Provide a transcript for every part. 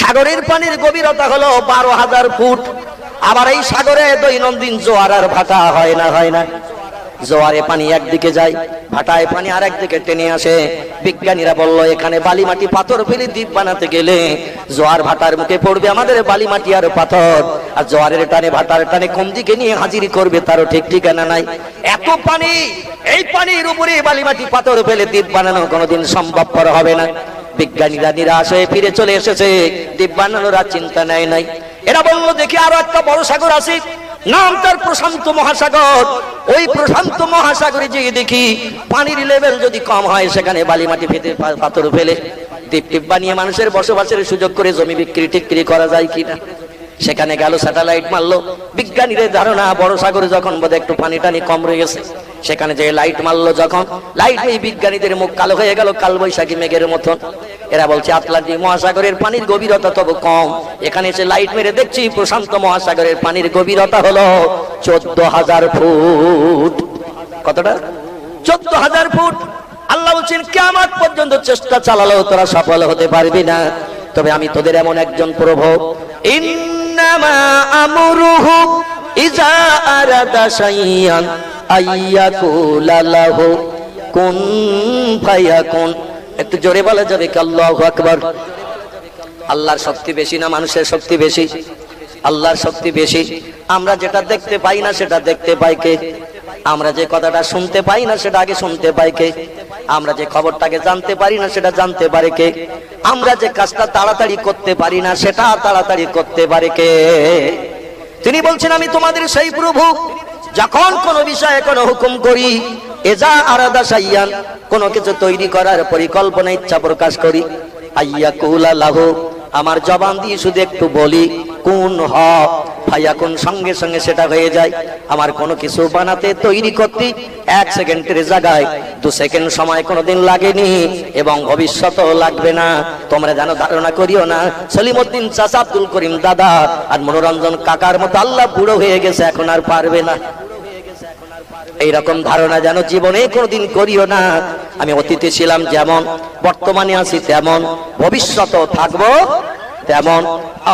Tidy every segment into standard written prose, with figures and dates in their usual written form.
সাগরের পানির গভীরতা হলো 12,000 ফুট। আবার এই সাগরে দৈনন্দিন জোয়ার আর ভাটা হয় না। জোয়ারে পানি একদিকে যায়, ভাটায় পানি আর একদিকে টেনে আসে। বিজ্ঞানীরা বলল এখানে বালি মাটি পাথর ফেলে দ্বীপ বানাতে গেলে জোয়ার ভাটার মুখে পড়বে আমাদের বালি মাটি আর পাথর, আর জোয়ারের টানে ভাটার টানে কোন দিকে নিয়ে হাজিরি করবে তারও ঠিক ঠিকানা নাই। এত পানি, এই পানির উপরে বালি মাটি পাথর ফেলে দ্বীপ বানানো কোনোদিন সম্ভবপর হবে না। বিজ্ঞানীরা নিরাশ হয়ে ফিরে চলে এসেছে, দ্বীপ বানানোর আর চিন্তা নেয় নাই। এরা বলল দেখি আরো একটা বড় সাগর আছে, নাম তার প্রশান্ত মহাসাগর। ওই প্রশান্ত মহাসাগরে যেয়ে দেখি পানির লেভেল যদি কম হয় সেখানে বালি মাটি ফেলে পাথর ফেলে দ্বীপ টিপ বানিয়ে মানুষের বসবাসের সুযোগ করে জমি বিক্রি টিক্রি করা যায় কিনা। সেখানে গেল, স্যাটেলাইট মারলো। বিজ্ঞানীদের ধারণা বড় সাগরে যখন বোধহয় একটু পানি টানি কম রয়ে গেছে, সেখানে যে লাইট মারলো, যখন লাইট এই বিজ্ঞানীদের মুখ কালো হয়ে গেল কালবৈশাখী মেঘের মতন। এরা বলছে আটলান্টিক মহাসাগরের পানির গভীরতা তবু কম, এখানে এসে লাইট মেরে দেখছি প্রশান্ত মহাসাগরের পানির গভীরতা হলো 14,000 ফুট। কতটা? 14,000 ফুট। আল্লাহ বলছেন কিয়ামত পর্যন্ত চেষ্টা চালালেও তোরা সফল হতে পারবি না, তবে আমি তোদের এমন একজন প্রভু, ইন্নামা আমরুহু ইজা আরাদা শাইআন আইয়াকুলা লাহু কুন ফায়াকুন। একটু জোরে বলা যাবে কি আল্লাহু আকবার? আল্লাহর শক্তি বেশি না মানুষের শক্তি বেশি? আল্লাহর শক্তি বেশি। আমরা যেটা দেখতে পাই না সেটা দেখতে পাই কে? আমরা যে কথাটা শুনতে পাই না সেটা আগে শুনতে পাই কে? আমরা যে খবরটাকে জানতে পারি না সেটা জানতে পারে কে? আমরা যে কাজটা তাড়াতাড়ি করতে পারি না সেটা তাড়াতাড়ি করতে পারে কে? তিনি বলছেন আমি তোমাদের সেই প্রভু, যখন কোনো বিষয়ে কোনো হুকুম করি, এজা আরাদা শাইয়ান, কোনো কিছু তৈরি করার পরিকল্পনা ইচ্ছা প্রকাশ করি, আইয়াকুলা লাহু, আমার জবান দিয়ে শুধু একটু বলি কুন হ ফায়াকুন, সঙ্গে সঙ্গে সেটা হয়ে যায়। আমার কোনো কিছু বানাতে তৈরি করতে 1 সেকেন্ডের জায়গায় 2 সেকেন্ড সময় কোনোদিন লাগেনি এবং ভবিষ্যতেও লাগবে না। তোমরা জানো, ধারণা করিও না সলিমউদ্দিন চাচা, আব্দুল করিম দাদা আর মনোরঞ্জন কাকার মতো আল্লাহ বুড়ো হয়ে গেছে এখন আর পারবে না। এইরকম ধারণা যেন জীবনে কোনোদিন করিও না। আমি অতীতে ছিলাম যেমন, বর্তমানে আছি তেমন, ভবিষ্যতেও থাকবো তেমন,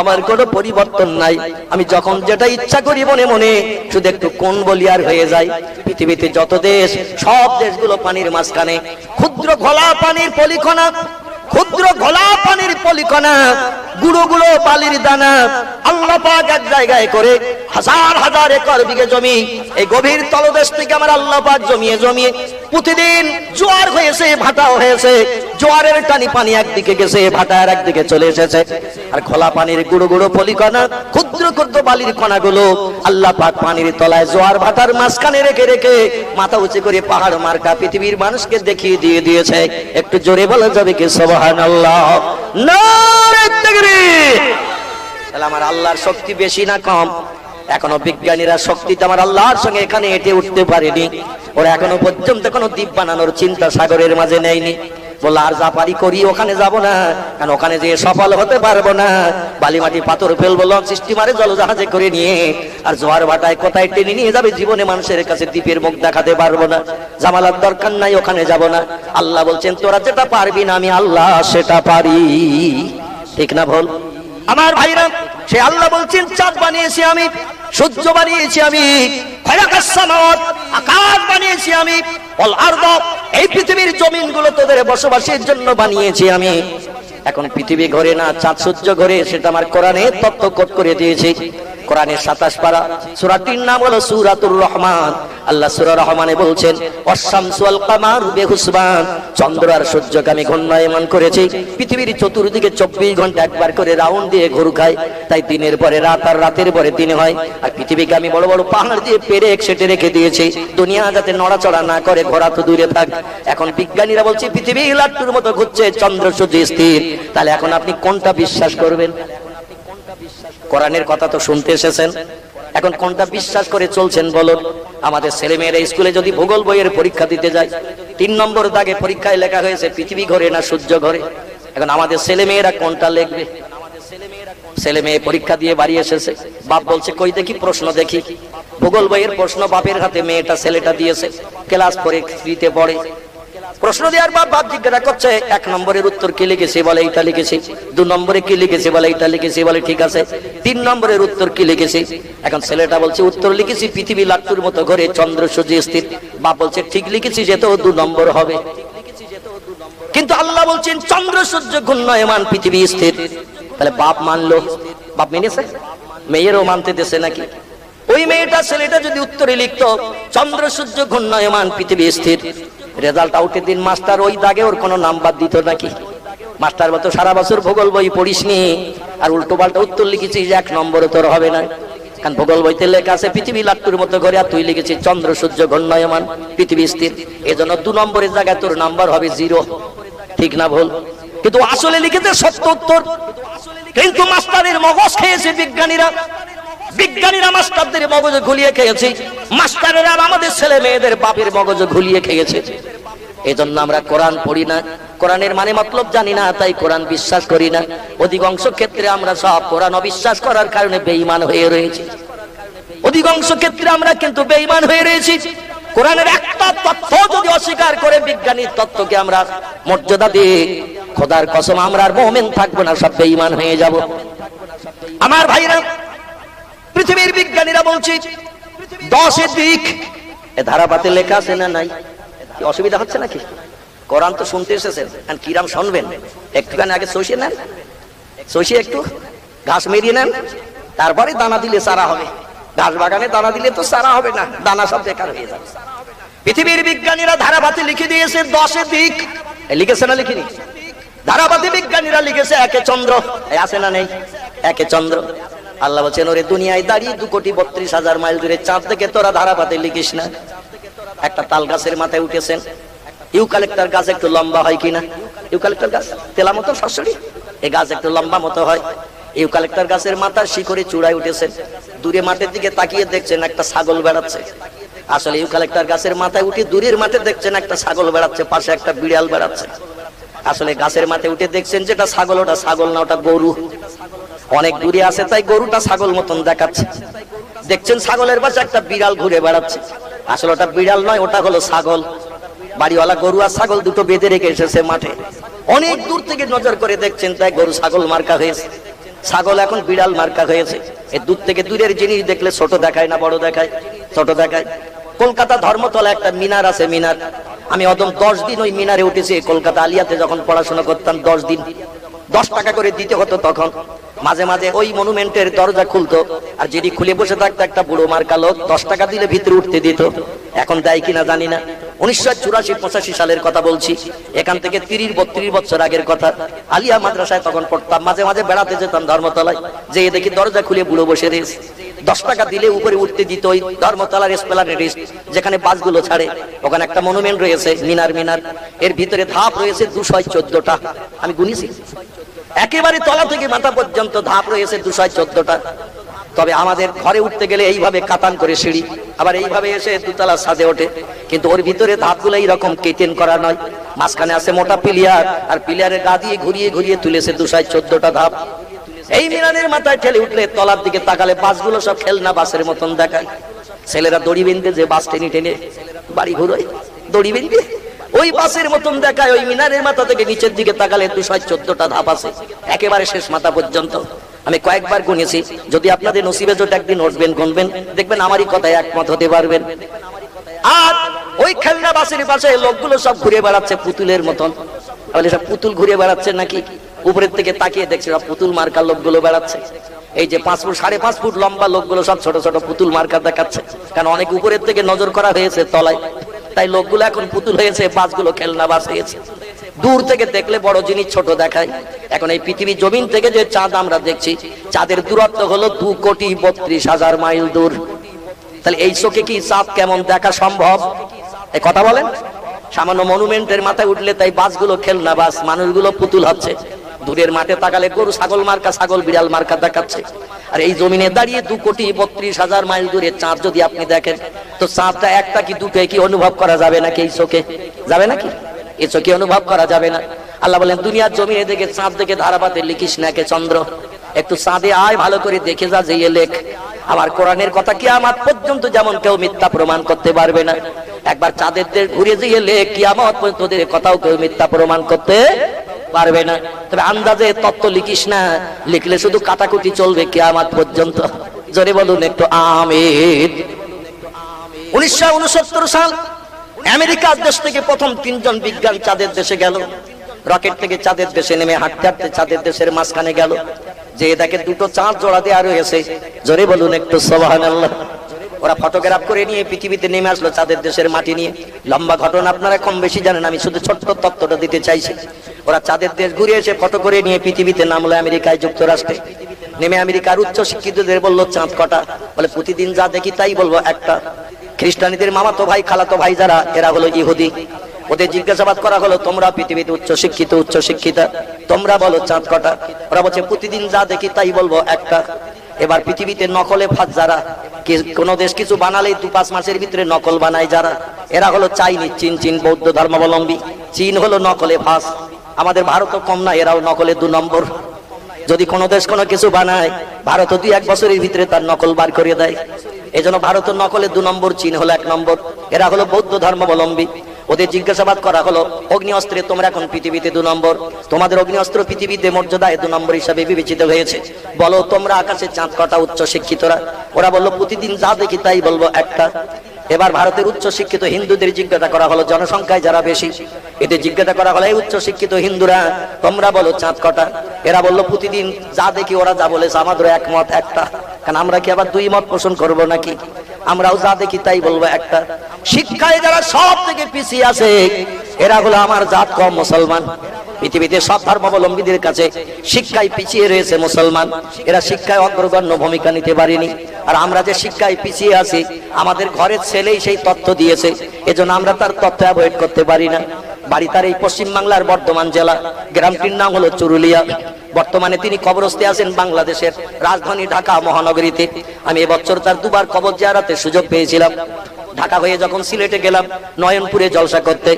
আমার কোনো পরিবর্তন নাই। আমি যখন যেটা ইচ্ছা করি মনে মনে শুধু একটু কোন বলি আর হয়ে যায়। পৃথিবীতে যত দেশ, সব দেশগুলো পানির মাঝখানে, ক্ষুদ্র ঘোলা পানির পলিকণা, ক্ষুদ্র ঘোলা পানির পলিকণা, গুঁড়ো গুঁড়ো বালির দানা। আল্লাহ পাক এক জায়গায় করে হাজার হাজার একর বিঘে জমি, এই গভীর তলদেশ থেকে আমার আল্লাহ পাক জমিয়ে জমিয়ে প্রতিদিন জোয়ার হয়েছে, ভাটাও হয়েছে। জোয়ারের টানি পানি একদিকে গেছে, ভাটা আর একদিকে চলে এসেছে। আর খোলা পানির গুঁড়ো গুঁড়ো পলিকণা, ক্ষুদ্র ক্ষুদ্র বালির কণাগুলো আল্লাহ পাক পানির তলায় জোয়ার ভাটার মাঝখানে রেখে রেখে মাথা উঁচু করে পাহাড় মার্কা পৃথিবীর মানুষকে দেখিয়ে দিয়ে দিয়েছে। একটু জোরে বলা যাবে কি সুবহানাল্লাহ? নারে তাকবীর! তাহলে আমার আল্লাহর শক্তি বেশি না কম? এখনো বিজ্ঞানীরা শক্তিটা আমার আল্লাহর সঙ্গে এখানে এটে উঠতে পারেনি। ওরা এখনো পর্যন্ত কোনো দ্বীপ বানানোর চিন্তা সাগরের মাঝে নেয়নি। বললো আর যা পারি করি, ওখানে যাব না, কারণ ওখানে যেয়ে সফল হতে পারবো না। বালি মাটি পাথর ফেলবো লঞ্চ স্টিমারে জলজাহাজে করে নিয়ে, আর জোয়ার ভাটায় কোথায় টেনে নিয়ে যাবে, জীবনে মানুষের কাছে দ্বীপের মুখ দেখাতে পারবো না। জামালার দরকার নাই, ওখানে যাব না। আল্লাহ বলছেন তোরা যেটা পারবি না আমি আল্লাহ সেটা পারি। ঠিক না বল আমার ভাইরা? সে আল্লাহ বলছেন চাঁদ বানিয়েছি আমি, সূর্য বানিয়েছি আমি, খালাকাস সামাওয়াত, আকাশ বানিয়েছি আমি, ওয়াল আরদ, এই পৃথিবীর জমিনগুলো তোদের বসবাসের জন্য বানিয়েছি আমি। এখন পৃথিবী ঘোরে না, চাঁদ সূর্য ঘোরে, সেটা আমার কোরআনে তত্ত্ব কোট করে দিয়েছি। কোরআনের 27 পারা, সূরাটির নাম হলো সূরাতুর রহমান। আল্লাহ সূরা রহমানে বলছেন ওয়াশ-শামসু ওয়াল কামারু বিহুসবান, চন্দ্র আর সূর্যকে আমি ঘূর্ণায়মান করেছি। পৃথিবীর চতুর্দিকে 24 ঘন্টা একবার করে রাউন্ড দিয়ে ঘুর খায়, তাই দিনের পরে রাত আর রাতের পরে দিন হয়। আর পৃথিবীকে আমি বড় বড় পাহাড় দিয়ে পেরে একসেটে রেখে দিয়েছি, দুনিয়া যাতে নড়াচড়া না করে, ঘোরা তো দূরে থাক। এখন বিজ্ঞানীরা বলছে পৃথিবী লাট্টুর মতো ঘুরছে, চন্দ্র সূর্য স্থির। তাহলে এখন আপনি কোনটা বিশ্বাস করবেন? কোরআনের কথা তো শুনতে এসেছেন, এখন কোনটা বিশ্বাস করে চলছেন বলুন? আমাদের ছেলেমেয়েরা স্কুলে যদি ভূগোল বইয়ের পরীক্ষা দিতে যায়, 3 নম্বর দাগে পরীক্ষায় লেখা হয়েছে পৃথিবী ঘোরে না সূর্য ঘোরে। এখন আমাদের ছেলেমেয়েরা কোনটা লিখবে? ছেলে মেয়ে পরীক্ষা দিয়ে বাড়ি এসেছে, বাপ বলছে কই দেখি প্রশ্ন দেখি। ভূগোল বইয়ের প্রশ্ন বাপের হাতে মেয়েটা ছেলেটা দিয়েছে, ক্লাস 3 পড়ে। প্রশ্ন দেওয়ার পর বাপ জিজ্ঞাসা করছে, 1 নম্বরের উত্তর কি লিখেছি? বলে এইটা লিখেছি। 2 নম্বরে কি লিখেছি? বলে এইটা লিখেছি। বলে ঠিক আছে। 3 নম্বরের উত্তর কি লিখেছি? এখন ছেলেটা বলছে উত্তর লিখেছি পৃথিবী লাট্টুর মতো ঘরে চন্দ্র সূর্য স্থির। বাপ বলছে ঠিক লিখেছি, যেত 2 নম্বর হবে। কিন্তু আল্লাহ বলছেন চন্দ্র সূর্য ঘূর্ণায়মান পৃথিবী স্থির। তাহলে বাপ মানলো, বাপ মেনেছে, মেয়েরও মানতে দেশে নাকি? ওই মেয়েটা ছেলেটা যদি উত্তরে লিখতো চন্দ্র সূর্য ঘূর্ণায়মান পৃথিবী স্থির, রেজাল্ট আউটের দিন মাস্টার ওই দাগে ওর কোনো নাম্বার দিত নাকি? মাস্টার বলতো সারা বছর ভূগোল বই পড়িসনি আর উল্টো পাল্টা উত্তর লিখেছিস, 1 নম্বরে তোর হবে না। কারণ ভূগোল বইতে লেখা আছে পৃথিবী লাট্টুর মতো ঘরে, আর তুই লিখেছিস চন্দ্র সূর্য ঘূর্ণায়মান পৃথিবী স্থির। এজন্য 2 নম্বরের জায়গায় তোর নাম্বার হবে 0। ঠিক না ভুল? কিন্তু আসলে লিখেছে সত্য উত্তর। কিন্তু মাস্টারের মগজ খেয়েছে বিজ্ঞানীরা, বিজ্ঞানীরা মাস্টারদের মগজ ঘুলিয়ে খেয়েছে, মাস্টারেরা আমাদের ছেলে মেয়েদের বাপের মগজ ঘুলিয়ে খেয়েছে। এজন্য আমরা কোরআন পড়ি না, কোরআনের মানে মতলব জানি না, তাই কোরআন বিশ্বাস করি না। অধিকাংশ ক্ষেত্রে আমরা সব কোরআন অবিশ্বাস করার কারণে বেঈমান হয়ে রয়েছি। অধিকাংশ ক্ষেত্রে আমরা কিন্তু বেঈমান হয়ে রয়েছি। কোরআনের একটা তথ্য যদি অস্বীকার করে বিজ্ঞানীর তত্ত্বকে আমরা মর্যাদা দিই, খোদার কসম আমরা আর মুমিন থাকবো না, সব বেঈমান হয়ে যাব। আমার ভাইরা, পৃথিবীর বিজ্ঞানীরা বলছে 10 দিক। এ ধারাপাতে লেখা আছে না নাই? কি অসুবিধা হচ্ছে নাকি? কোরআন তো শুনতে এসেছেন, আর কিরাম শুনবেন? একটুখানি আগে সইষে নেন, সইষে একটু ঘাস মেরিয়ে নেন, তারপরে দানা দিলে সারা হবে। ঘাস বাগানে দানা দিলে তো সারা হবে না, দানা সব বেকার হয়ে যাবে। পৃথিবীর বিজ্ঞানীরা ধারাপাতে লিখে দিয়েছে 10 দিক। লিখেছে না লিখিনি? ধারাপাতে বিজ্ঞানীরা লিখেছে 1 চন্দ্র। আছে না নেই? 1 চন্দ্র। আল্লাহ বলছেন ওরে দুনিয়ায় দাঁড়িয়ে 2,32,000 মাইল দূরে চাঁদ থেকে তোরা ধারাপাতে লিখিস না। একটা তাল গাছের মাথায় উঠেছেন, ইউক্যালিপ্টাস গাছ একটু লম্বা হয় কিনা? ইউক্যালিপ্টাস গাছ তেলা মতো সরাসরি, এই গাছ একটু লম্বা মতো হয়। ইউক্যালিপ্টাস গাছের মাথার শিকড়ে চূড়ায় উঠেছেন, দূরে মাঠের দিকে তাকিয়ে দেখছেন একটা ছাগল বেড়াচ্ছে। আসলে ইউক্যালিপ্টাস গাছের মাথায় উঠে দূরের মাঠে দেখছেন একটা ছাগল বেড়াচ্ছে, পাশে একটা বিড়াল বেড়াচ্ছে। আসলে গাছের মাথায় উঠে দেখছেন যেটা ছাগল, ওটা ছাগল না, ওটা গরু। অনেক দূরে আছে তাই গরুটা ছাগল মতন দেখাচ্ছে। দেখছেন ছাগলের পাশে একটা বিড়াল ঘুরে বেড়াচ্ছে, আসলে ওটা বিড়াল নয়, ওটা হলো ছাগল। বাড়িওয়ালা গরু আর ছাগল দুটো বেঁধে রেখে এসেছে মাঠে। অনেক দূর থেকে নজর করে দেখছেন, তাই গরু ছাগল মার্কা হয়েছে, ছাগল এখন বিড়াল মার্কা হয়েছে। এই দূর থেকে দূরের জিনিস দেখলে ছোট দেখায় না বড় দেখায়? ছোট দেখায়। কলকাতা ধর্মতলা একটা মিনার আছে, মিনার। আমি অদম 10 দিন ওই মিনারে উঠেছি। কলকাতা আলিয়াতে যখন পড়াশোনা করতাম 10 দিন 10 টাকা করে দিতে হতো তখন। মাঝে মাঝে ওই মনুমেন্টের দরজা খুলতো, আর যিনি খুলে বসে থাকতো একটা বুড়ো মার্কা লোক, 10 টাকা দিলে ভিতরে উঠতে দিত। এখন দেয় কিনা জানি না। 1984-85 সালের কথা বলছি, এখান থেকে 30-32 বছর আগের কথা। আলিয়া মাদ্রাসায় তখন পড়তাম, মাঝে মাঝে বেড়াতে যেতাম ধর্মতলায়, যে দেখি দরজা খুলে বুড়ো বসে রয়েছে। 10 টাকা দিলে উপরে উঠতে দিত। ওই ধর্মতলার এসপ্লানেডে যেখানে বাসগুলো ছাড়ে, ওখানে একটা মনুমেন্ট রয়েছে, মিনার। এর ভিতরে ধাপ রয়েছে 214টা। আমি গুনিছি, একেবারে তলা থেকে মাথা পর্যন্ত ধাপ রয়েছে 214টা। তবে আমাদের ঘরে উঠতে গেলে এইভাবে কাতান করে সিঁড়ি, আবার এইভাবে এসে 2তলা ছাদে ওঠে। কিন্তু ওর ভিতরে ধাপগুলো এইরকম কেটেন করা নয়, মাঝখানে আছে মোটা পিলিয়ার, আর পিলিয়ারের গা দিয়ে ঘুরিয়ে ঘুরিয়ে তুলেছে 214টা ধাপ। এই মিনারের মাথায় ঠেলে উঠলে তলার দিকে তাকালে বাসগুলো সব খেলনা বাসের মতন দেখায়। ছেলেরা দড়ি বেঁধে যে বাস টেনে টেনে বাড়ি ঘুরোয়, দড়ি বেঁধে ওই বাসের মতন দেখায়। ওই মিনারের মাথা থেকে নিচের দিকে তাকালে 214টা ধাপ আছে, একেবারে শেষ মাথা পর্যন্ত। আমি কয়েকবার গুনেছি, যদি আপনাদের নসিবে জোট একদিন উঠবেন গুনবেন, দেখবেন আমারই কথায় একমত হতে পারবেন। আর ওই খেলনা বাসের পাশে লোকগুলো সব ঘুরে বেড়াচ্ছে পুতুলের মতন। তাহলে সব পুতুল ঘুরে বেড়াচ্ছে নাকি? উপরের থেকে তাকিয়ে দেখছে সব পুতুল মার্কা লোকগুলো বেড়াচ্ছে। এই যে 5 ফুট 5.5 ফুট লম্বা লোকগুলো সব ছোট ছোট পুতুল মার্কা দেখাচ্ছে, কারণ অনেক উপরের থেকে নজর করা হয়েছে তলায়, তাই লোকগুলো এখন পুতুল হয়েছে, বাসগুলো খেলনা বাস হয়েছে। দূর থেকে দেখলে বড় জিনিস ছোট দেখায়। এখন এই পৃথিবী জমিন থেকে যে চাঁদ আমরা দেখছি, চাঁদের দূরত্ব হলো 2,32,000 মাইল দূর। তাহলে এই চোখে কি চাঁদ কেমন দেখা সম্ভব? এই কথা বলেন। সামান্য মনুমেন্টের মাথায় উঠলে তাই বাসগুলো খেলনা বাস, মানুষগুলো পুতুল হচ্ছে। দূরের মাঠে তাকালে গরু ছাগল মার্কা, ছাগল বিড়াল মার্কা দেখাচ্ছে। আর এই জমিনে দাঁড়িয়ে 2,32,000 মাইল দূরে চাঁদ যদি আপনি দেখেন, তো চাঁদটা একটা কি দুটো কি অনুভব করা যাবে নাকি? এই চোখে যাবে নাকি? এই চোখে অনুভব করা যাবে না। আল্লাহ বলেন দুনিয়ার জমিনে দেখে চাঁদ দেখে ধারাপাতে লিখিস না কে চন্দ্র, একটু চাঁদে আয়, ভালো করে দেখে যা, যে লেখ। আমার কোরআনের কথা কিয়ামত পর্যন্ত যেমন কেউ মিথ্যা প্রমাণ করতে পারবে না। একবার চাঁদের দেশ ঘুরে গেলে কিয়ামত পর্যন্ত তোদের কথাও কেউ মিথ্যা প্রমাণ করতে পারবে না। তবে আন্দাজে তত্ত্ব লিখিস না, লিখলে শুধু কাটাকুটি চলবে কিয়ামত পর্যন্ত। জোরে বলুন একটু আমিন। 1969 সাল আমেরিকার দেশ থেকে প্রথম 3 জন বিজ্ঞান চাঁদের দেশে গেল। রকেট থেকে চাঁদের দেশে নেমে হাঁটতে হাঁটতে চাঁদের দেশের মাঝখানে গেল, যে দেখে দুটো চাঁদ জোড়া দেওয়া রয়েছে। জোরে বলুন একটু সুবহানাল্লাহ। ওরা ফটোগ্রাফ করে নিয়ে পৃথিবীতে নেমে আসলো চাঁদের দেশের মাটি নিয়ে। লম্বা ঘটনা, আপনারা কম বেশি জানেন, আমি শুধু ছোট্ট তত্ত্বটা দিতে চাইছি। ওরা চাঁদের দেশ ঘুরে এসে ফটো করে নিয়ে পৃথিবীতে নামলো আমেরিকায়, যুক্তরাষ্ট্রে। নেমে আমেরিকার উচ্চ শিক্ষিতদের বললো চাঁদ কটা? বলে প্রতিদিন যা দেখি তাই বলবো একটা। খ্রিস্টানীদের মামাতো ভাই খালাতো ভাই যারা, এরা হলো ইহুদি, ওদের জিজ্ঞাসাবাদ করা হলো তোমরা পৃথিবীতে উচ্চ শিক্ষিতা, তোমরা বলো চাঁদ কটা? ওরা বলছে প্রতিদিন যা দেখি তাই বলবো একটা। এবার পৃথিবীতে নকলে ফাঁদ যারা, কোন দেশ কিছু বানালেই 2-5 মাসের ভিতরে নকল বানায় যারা, এরা হলো চাইনিজ, চীন বৌদ্ধ ধর্মাবলম্বী। চীন হলো নকলে ফাঁস। আমাদের ভারতও কম না, এরাও নকলে 2 নম্বর। যদি কোনো দেশ কোনো কিছু বানায়, ভারত 2-1 বছরের ভিতরে তার নকল বার করে দেয়। এই জন্য ভারত নকলে 2 নম্বর, চীন হলো 1 নম্বর। এরা হলো বৌদ্ধ ধর্মাবলম্বী। ওদের জিজ্ঞাসাবাদ করা হলো অগ্নি অস্ত্রে তোমরা এখন পৃথিবীতে 2 নম্বর, তোমাদের অগ্নি অস্ত্র পৃথিবীতে মর্যাদায় 2 নম্বর হিসাবে বিবেচিত হয়েছে, বলো তোমরা আকাশে চাঁদ কটা উচ্চ শিক্ষিতরা? ওরা বললো প্রতিদিন যা দেখি তাই বলবো একটা। এবার ভারতের উচ্চ শিক্ষিত হিন্দুদের জিজ্ঞাসা করা হলো, জনসংখ্যায় যারা বেশি, এদের জিজ্ঞাসা করা হলো এই উচ্চ শিক্ষিত হিন্দুরা তোমরা বলো চাঁদ কটা? এরা বললো প্রতিদিন যা দেখি, ওরা যা বলেছে আমাদের একমত একটা। কারণ আমরা কি আবার 2 মত পোষণ করবো নাকি? আমরাও যা দেখি তাই বলবো একটা। শিক্ষায় যারা সব থেকে পিছিয়ে আছে, এরা হলো আমার জাত কম মুসলমান। পৃথিবীতে সব ধর্মাবলম্বীদের কাছে শিক্ষায় পিছিয়ে রয়েছে মুসলমান। এরা শিক্ষায় অগ্রগণ্য ভূমিকা নিতে পারেনি। আর আমরা যে শিক্ষায় পিছিয়ে আছি, আমাদের ঘরের ছেলেই সেই তথ্য দিয়েছে, এজন্য আমরা তার তথ্য অ্যাভয়েড করতে পারি না। বাড়ি তার এই পশ্চিম বাংলার বর্ধমান জেলা, গ্রামটির নাম হলো চুরুলিয়া। বর্তমানে তিনি কবরস্থে আছেন বাংলাদেশের রাজধানী ঢাকা মহানগরীতে। আমি এবছর তার 2 বার কবর জিয়ারতের সুযোগ পেয়েছিলাম। ঢাকা হয়ে যখন সিলেটে গেলাম নয়নপুরে জলসা করতে,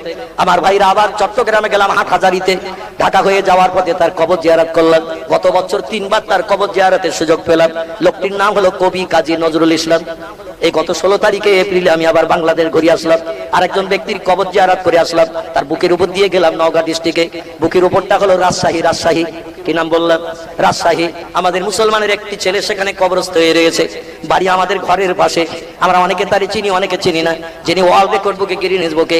আমার ভাইরা আবার চট্টগ্রামে গেলাম হাটহাজারিতে। ঢাকা হয়ে যাওয়ার পথে তার কবর জিয়ারত করলাম। গত বছর 3 বার তার কবর জিয়ারতের সুযোগ পেলাম। লোকটির নাম হলো কবি কাজী নজরুল ইসলাম। এই গত 16 তারিখে এপ্রিলে আমি আবার বাংলাদেশ ঘুরে আসলাম, আরেকজন ব্যক্তির কবর জিয়ারত করে আসলাম। তার বুকের উপর দিয়ে গেলাম নওগাঁ ডিস্ট্রিক্টে। বুকের উপরটা হলো রাজশাহী। কি নাম বললাম? রাজশাহী। আমাদের মুসলমানের একটি ছেলে সেখানে কবরস্থ হয়ে রয়েছে, বাড়ি আমাদের ঘরের পাশে। আমরা অনেকে তারই চিনি, অনেকে চিনি না। যিনি ওয়ার্ল্ড রেকর্ড বুকে, গিনেস বুকে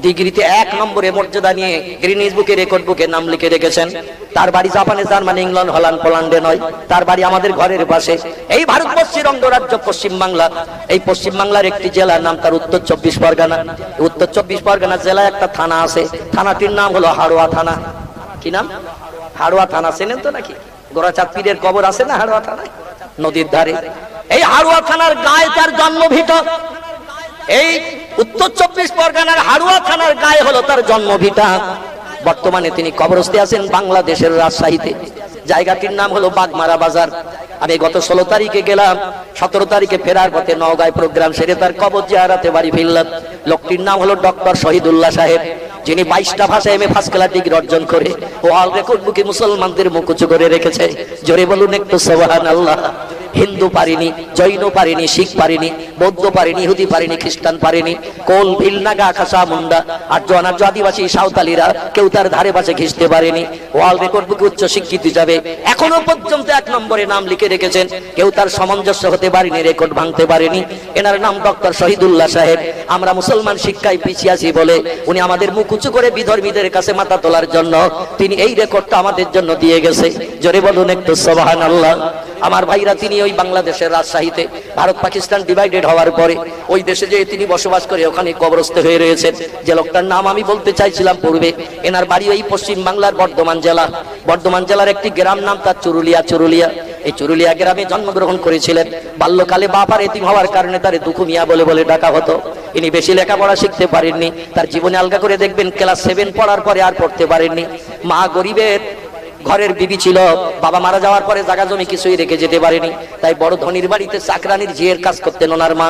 ডিগ্রিতে 1 নম্বরে মর্যাদা নিয়ে গিনেস বুকে রেকর্ড বুকে নাম লিখে রেখেছেন, তার বাড়ি জাপানে, জার্মানি, ইংল্যান্ড, হল্যান্ড, পোল্যান্ডে নয়, তার বাড়ি আমাদের ঘরের পাশে। এই ভারতবর্ষের অঙ্গরাজ্য পশ্চিম বাংলা, এই পশ্চিম বাংলার একটি জেলার নাম তার উত্তর 24 পরগনা। উত্তর 24 পরগনা জেলায় একটা থানা আছে, থানাটির নাম হলো হাড়োয়া থানা। কি নাম? হাড়োয়া থানা। চেনেন তো নাকি? গোরাচাঁদ পীরের কবর আছে না হাড়োয়া থানায়, নদীর ধারে। এই হাড়োয়া থানার গায়ে তার জন্মভিট। এই উত্তর 24 পরগনার হাড়োয়া থানার গায়ে হলো তার জন্মভিটা। বর্তমানে তিনি কবরস্থে আছেন বাংলাদেশের রাজশাহীতে। জায়গাটির নাম হলো বাগমারা বাজার। আমি গত 16 তারিখে গেলাম, 17 তারিখে ফেরার পথে নওগাঁয় প্রোগ্রাম সেরে তার কবর জিয়ারতে বাড়ি ফিরলাম। লোকটির নাম হলো ডক্টর শহীদুল্লাহ সাহেব, যিনি 22টা ভাষায় এমএ ফার্স্ট ক্লাস ডিগ্রি অর্জন করে ওয়ার্ল্ড রেকর্ড বুকে মুসলমানদের মুখ উঁচু করে রেখেছে। জোরে বলুন একটু সুবহানাল্লাহ। হিন্দু পারিনি, জৈন পারিনি, শিখ পারিনি, বৌদ্ধ পারিনি, ইহুদি পারিনি, খ্রিস্টান পারিনি, কোল, ভিল, নাগা, খাসা, মুন্ডা, আর্য, অনার্য, আদিবাসী, সাঁওতালিরা কেউ তার ধারে পাশে ঘিসতে পারেনি। ওয়ার্ল্ড রেকর্ড বুকে উচ্চ শিক্ষিত হিসাবে এখনো পর্যন্ত 1 নম্বরে নাম লিখে রেখেছেন, কেউ তার সামঞ্জস্য হতে পারেনি, রেকর্ড ভাঙতে পারেনি। এনার নাম ডক্টর শহীদুল্লাহ সাহেব। আমরা মুসলমান শিক্ষায় পিছিয়ে আছি বলে উনি আমাদের মুখ উঁচু করে বিধর্মীদের কাছে মাথা তোলার জন্য তিনি এই রেকর্ডটা আমাদের জন্য দিয়ে গেছে। জোরে বলুন একটু সুবহানাল্লাহ। আমার ভাইরা, তিনি ওই বাংলাদেশের রাজশাহীতে ভারত পাকিস্তান ডিভাইডেড হওয়ার পরে ওই দেশে যে তিনি বসবাস করে ওখানে কবরস্থ হয়ে রয়েছেন। যে লোকটার নাম আমি বলতে চাইছিলাম পূর্বে, এনার বাড়ি ওই পশ্চিম বাংলার বর্ধমান জেলা। বর্ধমান জেলার একটি গ্রাম নাম তার চুরুলিয়া। এই চুরুলিয়া গ্রামে জন্মগ্রহণ করেছিলেন। বাল্যকালে বাবার এতিম হওয়ার কারণে তারে দুঃখু মিয়া বলে বলে ডাকা হতো। ইনি বেশি লেখাপড়া শিখতে পারেননি, তার জীবনে আলগা করে দেখবেন ক্লাস 7 পড়ার পরে আর পড়তে পারেননি। মা গরিবের ঘরের বিবি ছিল, বাবা মারা যাওয়ার পরে জায়গা জমি কিছুই রেখে যেতে পারেনি, তাই বড় ধনির বাড়িতে চাকরানির ঝিয়ের কাজ করতেন ওনার মা।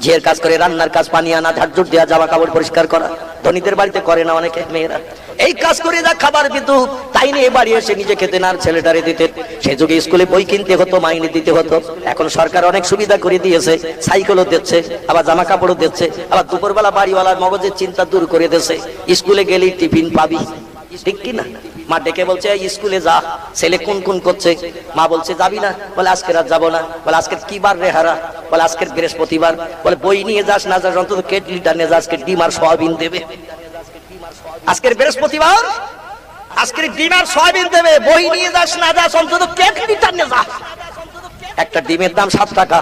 ঝিয়ের কাজ করে, রান্নার কাজ, পানি আনা, ঝাড়ঝুট দেওয়া, জামা কাপড় পরিষ্কার করা। ধনীদের বাড়িতে করে না অনেকে মেয়েরা। এই কাজ করে যা খাবার পেত তাই নিয়ে বাড়ি এসে নিজে খেতে না, ছেলেটারে দিতেন। সে যুগে স্কুলে বই কিনতে হতো, মাইনে দিতে হতো। এখন সরকার অনেক সুবিধা করে দিয়েছে, সাইকেলও দিচ্ছে, আবার জামা কাপড়ও দিচ্ছে, আবার দুপুরবেলা বাড়িওয়ালার মগজের চিন্তা দূর করে দিয়েছে। স্কুলে গেলেই টিফিন পাবি, ঠিক কি না? মা ডেকে বলছে স্কুলে যা, ছেলে কোন কোন করছে। মা বলছে যাবি না? বলে আজকে রাত যাবো না। বলে আজকে কি বার রে হারা? বলে আজকের বৃহস্পতিবার। বলে বই নিয়ে যাস না যাস, অন্তত কেটলিটা নিয়ে যা, আজকে ডিম আর সয়াবিন দেবে। আজকের বৃহস্পতিবার, আজকের ডিম আর সয়াবিন দেবে, বই নিয়ে যাস না যাস, অন্তত কেটলিটা নিয়ে যা। একটা ডিমের দাম 7 টাকা,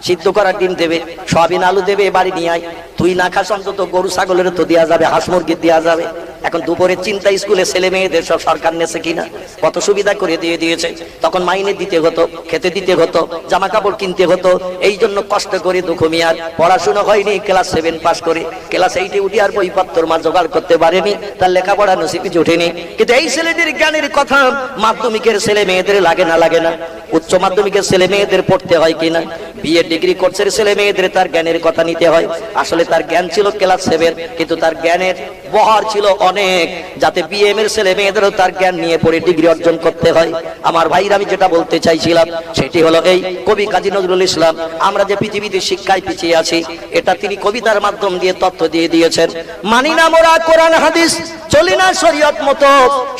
সিদ্ধ করা ডিম দেবে, সয়াবিন আলু দেবে, বাড়ি নিয়ে আয়। তুই না খাস অন্তত গরু ছাগলের তো দেওয়া যাবে, হাঁস মুরগির দেওয়া যাবে। এখন দুপুরের চিন্তা স্কুলে ছেলে মেয়েদের সব সরকার নেছে কিনা, কত সুবিধা করে দিয়ে দিয়েছে। তখন মাইনে দিতে হতো, খেতে দিতে হতো, জামা কাপড় কিনতে হতো। এই জন্য কষ্ট করে দুঃখ মিয়ার পড়াশোনা হয়নি, ক্লাস 7 পাস করে ক্লাস 8-এ উঠে আর বইপত্র মা জোগাড় করতে পারেনি, তার লেখাপড়া নসিবে জোটেনি। কিন্তু এই ছেলেদের জ্ঞানের কথা মাধ্যমিকের ছেলে মেয়েদের লাগে না, লাগে না? উচ্চ মাধ্যমিকের ছেলে মেয়েদের পড়তে হয় কিনা? বিএ ডিগ্রি কোর্সের ছেলে মেয়েদের তার জ্ঞানের কথা নিতে হয়। আসলে তার জ্ঞান ছিল ক্লাস 7, কিন্তু তার জ্ঞানের বহর ছিল অনেক, যাতে বিএম এর ছেলে মেয়েদেরও তার জ্ঞান নিয়ে পড়ে ডিগ্রি অর্জন করতে হয়। আমার ভাইরা, আমি যেটা বলতে চাইছিলাম সেটি হলো এই কবি কাজী নজরুল ইসলাম, আমরা যে পৃথিবীতে শিক্ষায় পিছিয়ে আছি, এটা তিনি কবিতার মাধ্যম দিয়ে তথ্য দিয়ে দিয়েছেন। মানি না মোরা কোরআন হাদিস, চলি না শরীয়ত মতো,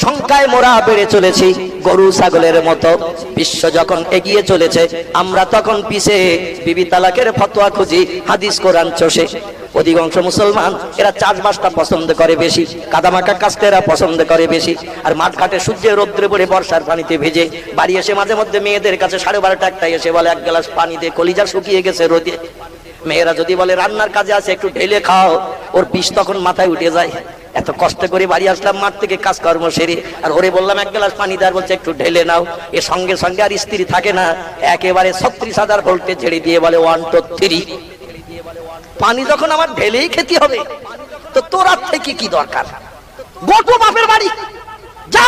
সংখ্যায় মোরা বেড়ে চলেছি গরু ছাগলের মতো। বিশ্ব যখন এগিয়ে চলেছে, আমরা তখন পিছে, বিবি তালাকের ফতোয়া খুঁজি, হাদিস কোরআন চষে। অধিকাংশ মুসলমান এরা চাষবাসটা পছন্দ করে বেশি, কাদামাকা কাজটা এরা পছন্দ করে বেশি। আর মাঠ ঘাটে সূর্যের রৌদ্রে পড়ে বর্ষার পানিতে ভেজে বাড়ি এসে মাঝে মধ্যে মেয়েদের কাছে 12:30 একটাই এসে বলে 1 গ্লাস পানি দে, কলিজা শুকিয়ে গেছে রোদে। মেয়েরা যদি বলে রান্নার কাজে আছে একটু ঢেলে খাও, ওর বিষ তখন মাথায় উঠে যায়। এত কষ্ট করে বাড়ি আসলাম মাঠ থেকে কাজকর্ম সেরে, আর ওরে বললাম 1 গ্লাস পানি দেওয়ার, বলছে একটু ঢেলে নাও। এর সঙ্গে সঙ্গে আর স্ত্রী থাকে না, একেবারে 36,000 ভোল্টে ঝেড়ে দিয়ে বলে 1 2 3। পানি যখন আমার ঢেলেই খেতে হবে, তো তোর আর থেকে কি দরকার? গোটো বাপের বাড়ি যা,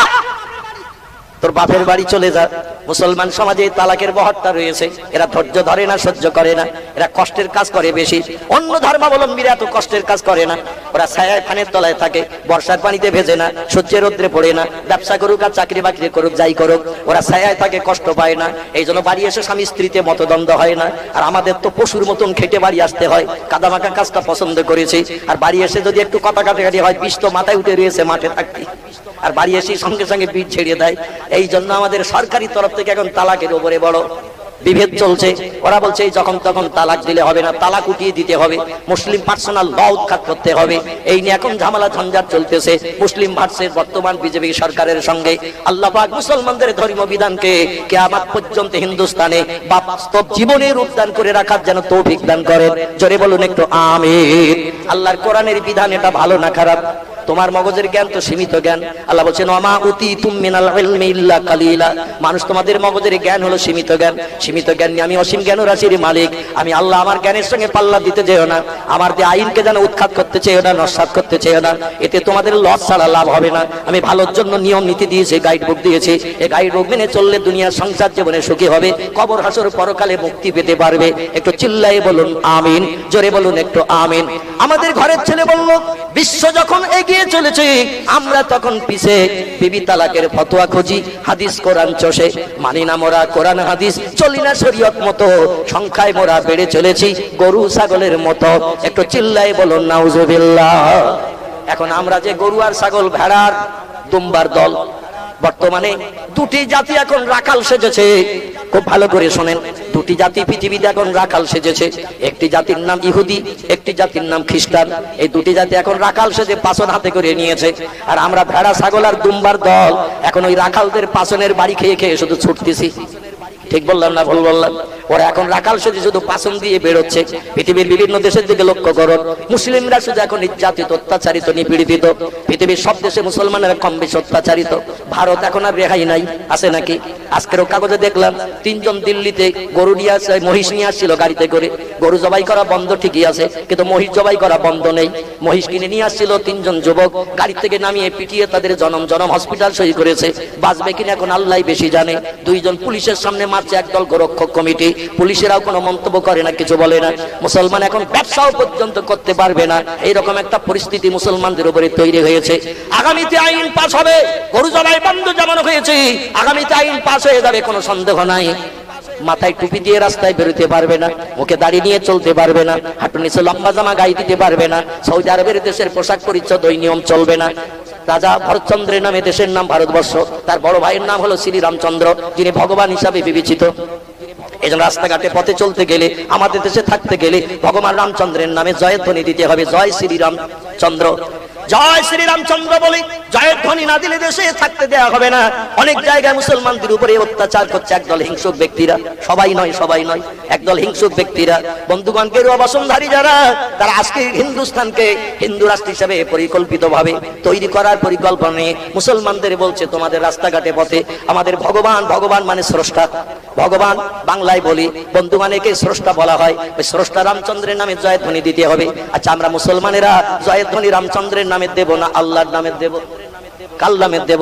তোর বাপের বাড়ি চলে যা। মুসলমান সমাজে তালাকের বহরটা রয়েছে, এরা ধৈর্য ধরে না, সহ্য করে না, এরা কষ্টের কাজ করে বেশি। অন্য ধর্মাবলম্বীরা এত কষ্টের কাজ করে না, ওরা ছায়ায় ফানের তলায় থাকে, বর্ষার পানিতে ভেজে না, সূর্যের রৌদ্রে পড়ে না, ব্যবসা করুক আর চাকরি বাকরি করুক, যাই করুক, ওরা ছায়ায় থাকে, কষ্ট পায় না। এই জন্য বাড়ি এসে স্বামী স্ত্রীতে মতদ্বন্দ্ব হয় না। আর আমাদের তো পশুর মতন খেটে বাড়ি আসতে হয়, কাদামাকা কাজটা পছন্দ করেছি। আর বাড়ি এসে যদি একটু কথা কাটাকাটি হয়, বিষ তো মাথায় উঠে রয়েছে মাঠে থাকতে, আর বাড়ি এসে সঙ্গে সঙ্গে বীজ ছেড়ে দেয়। এই জন্য আমাদের সরকারি তরফ থেকে এখন তালাকের উপরে বড় বিভেদ চলছে। ওরা বলছে যখন তখন তালাক দিলে হবে না, তালাক উঠিয়ে দিতে হবে, মুসলিম পার্সোনাল ল উৎখাত করতে হবে। এই নিয়ে এখন ঝামেলা ঝঞ্ঝাট চলতেছে মুসলিম ভার্সেস বর্তমান বিজেপি সরকারের সঙ্গে। আল্লাহ পাক মুসলমানদের ধর্মীয় বিধানকে কিয়ামত পর্যন্ত হিন্দুস্তানে বাস্তব জীবনে রূপদান করে রাখার যেন তৌফিক দান করেন। জোরে বলুন একটু আমিন। আল্লাহর কোরআনের বিধান এটা ভালো না খারাপ? তোমার মগজের জ্ঞান তো সীমিত জ্ঞান। আল্লাহ বলছেন ওমা উতিতুম মিনাল ইলমি ইল্লা কালিলা। মানুষ তোমাদের মগজের জ্ঞান হলো সীমিত জ্ঞান। সীমিত জ্ঞান নিয়ে আমি অসীম জ্ঞান রাশির মালিক। আমি আল্লাহ আমার জ্ঞানের সঙ্গে পাল্লা দিতে যেও না, আমার যে আইনকে যেন উৎখাত করতে চেয়েও না, নস্যাৎ করতে চেয়েও না। এতে তোমাদের লস ছাড়া লাভ হবে না। আমি ভালোর জন্য নিয়ম নীতি দিয়েছি, গাইড বুক দিয়েছি। এই গাইড বুক মেনে চললে দুনিয়ার সংসার জীবনে সুখী হবে, কবর হাসর পরকালে মুক্তি পেতে পারবে। একটু চিল্লাই বলুন আমিন, জোরে বলুন একটু আমিন। আমাদের ঘরের ছেলে বলল বিশ্ব যখন এগিয়ে চলেছে, আমরা তখন পিছে, বিবি তালাকের ফতোয়া খুঁজি, হাদিস কোরআন চষে। মানি না মোরা কোরআন হাদিস, চলি না শরীয়ত মতো, সংখ্যায় মোরা বেড়ে চলেছি গরু ছাগলের মতো। একটু চিল্লাই বলুন নাউজুবিল্লাহ। এখন আমরা যে গরু আর ছাগল, ভেড়ার দুম্বার দল, বর্তমানে দুটি জাতি এখন রাখাল সেজেছে। খুব ভালো করে শোনেন, দুটি জাতি পৃথিবীতে এখন রাখাল সেজেছে। একটি জাতির নাম ইহুদি, একটি জাতির নাম খ্রিস্টান। এই দুটি জাতি এখন রাখাল সেজে পাছন হাতে করে নিয়েছে। আর আমরা ভেড়া ছাগল আর দুম্বার দল এখন ওই রাখালদের পাছনের বাড়ি খেয়ে খেয়ে শুধু ছুটতেছি। ঠিক বললাম না ভুল বললাম? ওরা এখন রাখাল সেজে শুধু পাছন দিয়ে বেরোচ্ছে। পৃথিবীর বিভিন্ন দেশের দিকে লক্ষ্য করো, মুসলিমরা শুধু এখন নির্যাতিত, অত্যাচারিত, নিপীড়িত। পৃথিবীর সব দেশে মুসলমানেরা কম বেশি অত্যাচারিত। ভারত এখন আর রেহাই নাই, আছে নাকি? আজকের কাগজে দেখলাম 3 জন দিল্লিতে গরু নিয়ে আসছে, মহিষ নিয়ে আসছিল গাড়িতে করে। গরু জবাই করা বন্ধ ঠিকই আছে, কিন্তু মহিষ জবাই করা বন্ধ নেই। মহিষ কিনে নিয়ে আসছিল 3 জন যুবক, গাড়ি থেকে নামিয়ে পিটিয়ে তাদের জনম জনম হসপিটাল সই করেছে। বাঁচবে কিনা এখন আল্লাহ বেশি জানে। 2 জন পুলিশের সামনে মারছে একদল গোরক্ষক কমিটি, পুলিশেরাও কোনো মন্তব্য করে না, কিছু বলে না। মুসলমান এখন ব্যবসাও পর্যন্ত করতে পারবে না, এইরকম একটা পরিস্থিতি মুসলমানদের উপরে তৈরি হয়েছে। আগামীতে আইন পাস হবে, গরু জবাই বন্ধ যেমন হয়েছে, আগামীতে আইন পাস হয়ে যাবে, কোনো সন্দেহ নাই। মাথায় টুপি দিয়ে রাস্তায় বেরোতে পারবে না, মুখে দাড়ি নিয়ে চলতে পারবে না, হাঁটুর নিচে লম্বা জামা গায়ে দিতে পারবে না, সৌদি আরবের দেশের পোশাক পরিচ্ছদ ওই নিয়ম চলবে না। রাজা ভরতচন্দ্রের নামে দেশের নাম ভারতবর্ষ, তার বড় ভাইয়ের নাম হলো শ্রীরামচন্দ্র, যিনি ভগবান হিসাবে বিবেচিত। এই জন্য রাস্তাঘাটে পথে চলতে গেলে, আমাদের দেশে থাকতে গেলে ভগবান রামচন্দ্রের নামে জয়ধ্বনি দিতে হবে, জয় শ্রীরামচন্দ্র, জয় শ্রীরামচন্দ্র বলে জয়ের ধ্বনি না দিলে দেশে থাকতে দেওয়া হবে না। অনেক জায়গায় মুসলমানদের উপরে অত্যাচার করছে একদল হিংসুক ব্যক্তিরা, সবাই নয়, সবাই নয়, একদল হিংসুক ব্যক্তিরা। বন্ধুগণ, গেরুয়া বসনধারী যারা, তারা আজকে হিন্দুস্তানকে হিন্দু রাষ্ট্র হিসেবে পরিকল্পিতভাবে তৈরি করার পরিকল্পনা নিয়ে মুসলমানদের বলছে, তোমাদের রাস্তাঘাটে পথে আমাদের ভগবান, ভগবান মানে স্রষ্টা, ভগবান বাংলায় বলি, বন্ধুগণ একে স্রষ্টা বলা হয়, ওই স্রষ্টা রামচন্দ্রের নামে জয়ধ্বনি দিতে হবে। আচ্ছা, আমরা মুসলমানেরা জয়ধ্বনি রামচন্দ্রের নামে দেব না আল্লাহর নামে দেব? কাল নামে দেব?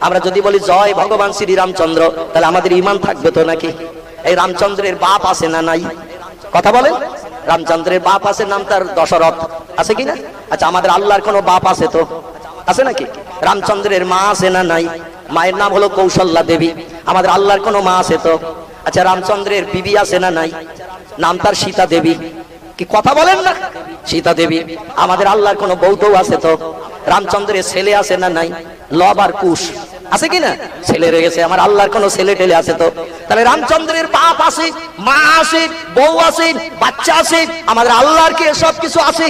আমরা যদি বলি জয় ভগবান শ্রী রামচন্দ্র, তাহলে আমাদের ঈমান থাকবে তো নাকি? এই রামচন্দ্রের বাপ আছে না নাই? কথা বলেন। রামচন্দ্রের বাপ আছে, নাম তার দশরথ, আছে কিনা? আচ্ছা, আমাদের আল্লাহর কোনো বাপ আছে তো? আছে নাকি? রামচন্দ্রের মা আছে না নাই? মায়ের নাম হলো কৌশল্যা দেবী। আমাদের আল্লাহর কোনো মা আছে তো? আচ্ছা, রামচন্দ্রের বিবি আছে না নাই? নাম তার সীতা দেবী। কি কথা বলেন না? সীতা দেবী। আমাদের আল্লাহর কোনো বউ আছে তো? রামচন্দ্রের ছেলে আছে না নাই? লব আর কুশ, আছে কিনা? ছেলে রয়েছে। আমার আল্লাহর কোনো ছেলে টেলে আছে তো? তাহলে রামচন্দ্রের বাপ আছে, মা আছে, বউ আছে, বাচ্চা আছে, আমাদের আল্লাহর কি সব কিছু আছে?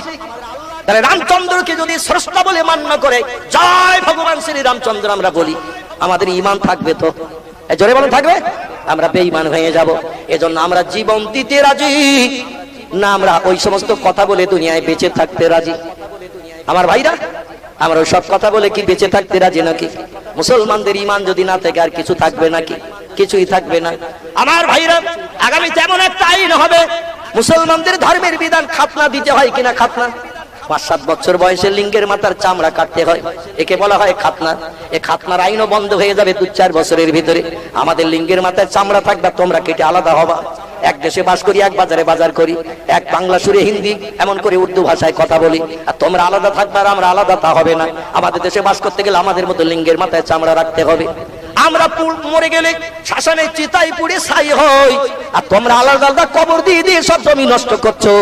তাহলে রামচন্দ্রকে যদি স্রষ্টা বলে মান্য করে জয় ভগবান শ্রী রামচন্দ্র আমরা বলি, আমাদের ঈমান থাকবে তো? জোরে বলেন, থাকবে? আমরা বেঈমান হয়ে যাব। এজন্য আমরা জীবন দিতে রাজি না, আমরা ওই সমস্ত কথা বলে দুনিয়ায় বেঁচে থাকতে রাজি। আমার ভাইরা, আমরা ওই সব কথা বলে কি বেঁচে থাকতে রাজি নাকি? মুসলমানদের ঈমান যদি না থাকে আর কিছু থাকবে নাকি? কিছুই থাকবে না। আমার ভাইরা, আগামী তেমন একটা আইন হবে, মুসলমানদের ধর্মের বিধান খাতনা দিতে হয় কিনা? খাতনা 5-7 বছর বয়সে লিঙ্গের মাথার চামড়া কাটতে হয়, একে বলা হয় খাতনা। এই খাতনার আইনও বন্ধ হয়ে যাবে 2-4 বছরের ভিতরে। আমাদের লিঙ্গের মাথায় চামড়া থাকবে, তোমরা কেটে আলাদা হবা। এক দেশে বাস করি, এক বাজারে বাজার করি, এক বাংলা সুরে হিন্দি এমন করে উর্দু ভাষায় কথা বলি, আর তোমরা আলাদা থাকবে আর আমরা আলাদা, তা হবে না। আমাদের দেশে বাস করতে গেলে আমাদের মতো লিঙ্গের মাথায় চামড়া রাখতে হবে। আমরা মরে গেলে শ্মশানে চিতাই পুড়ে ছাই হই, আর তোমরা আলাদা আলাদা কবর দিয়ে দিয়ে সব জমি নষ্ট করছো।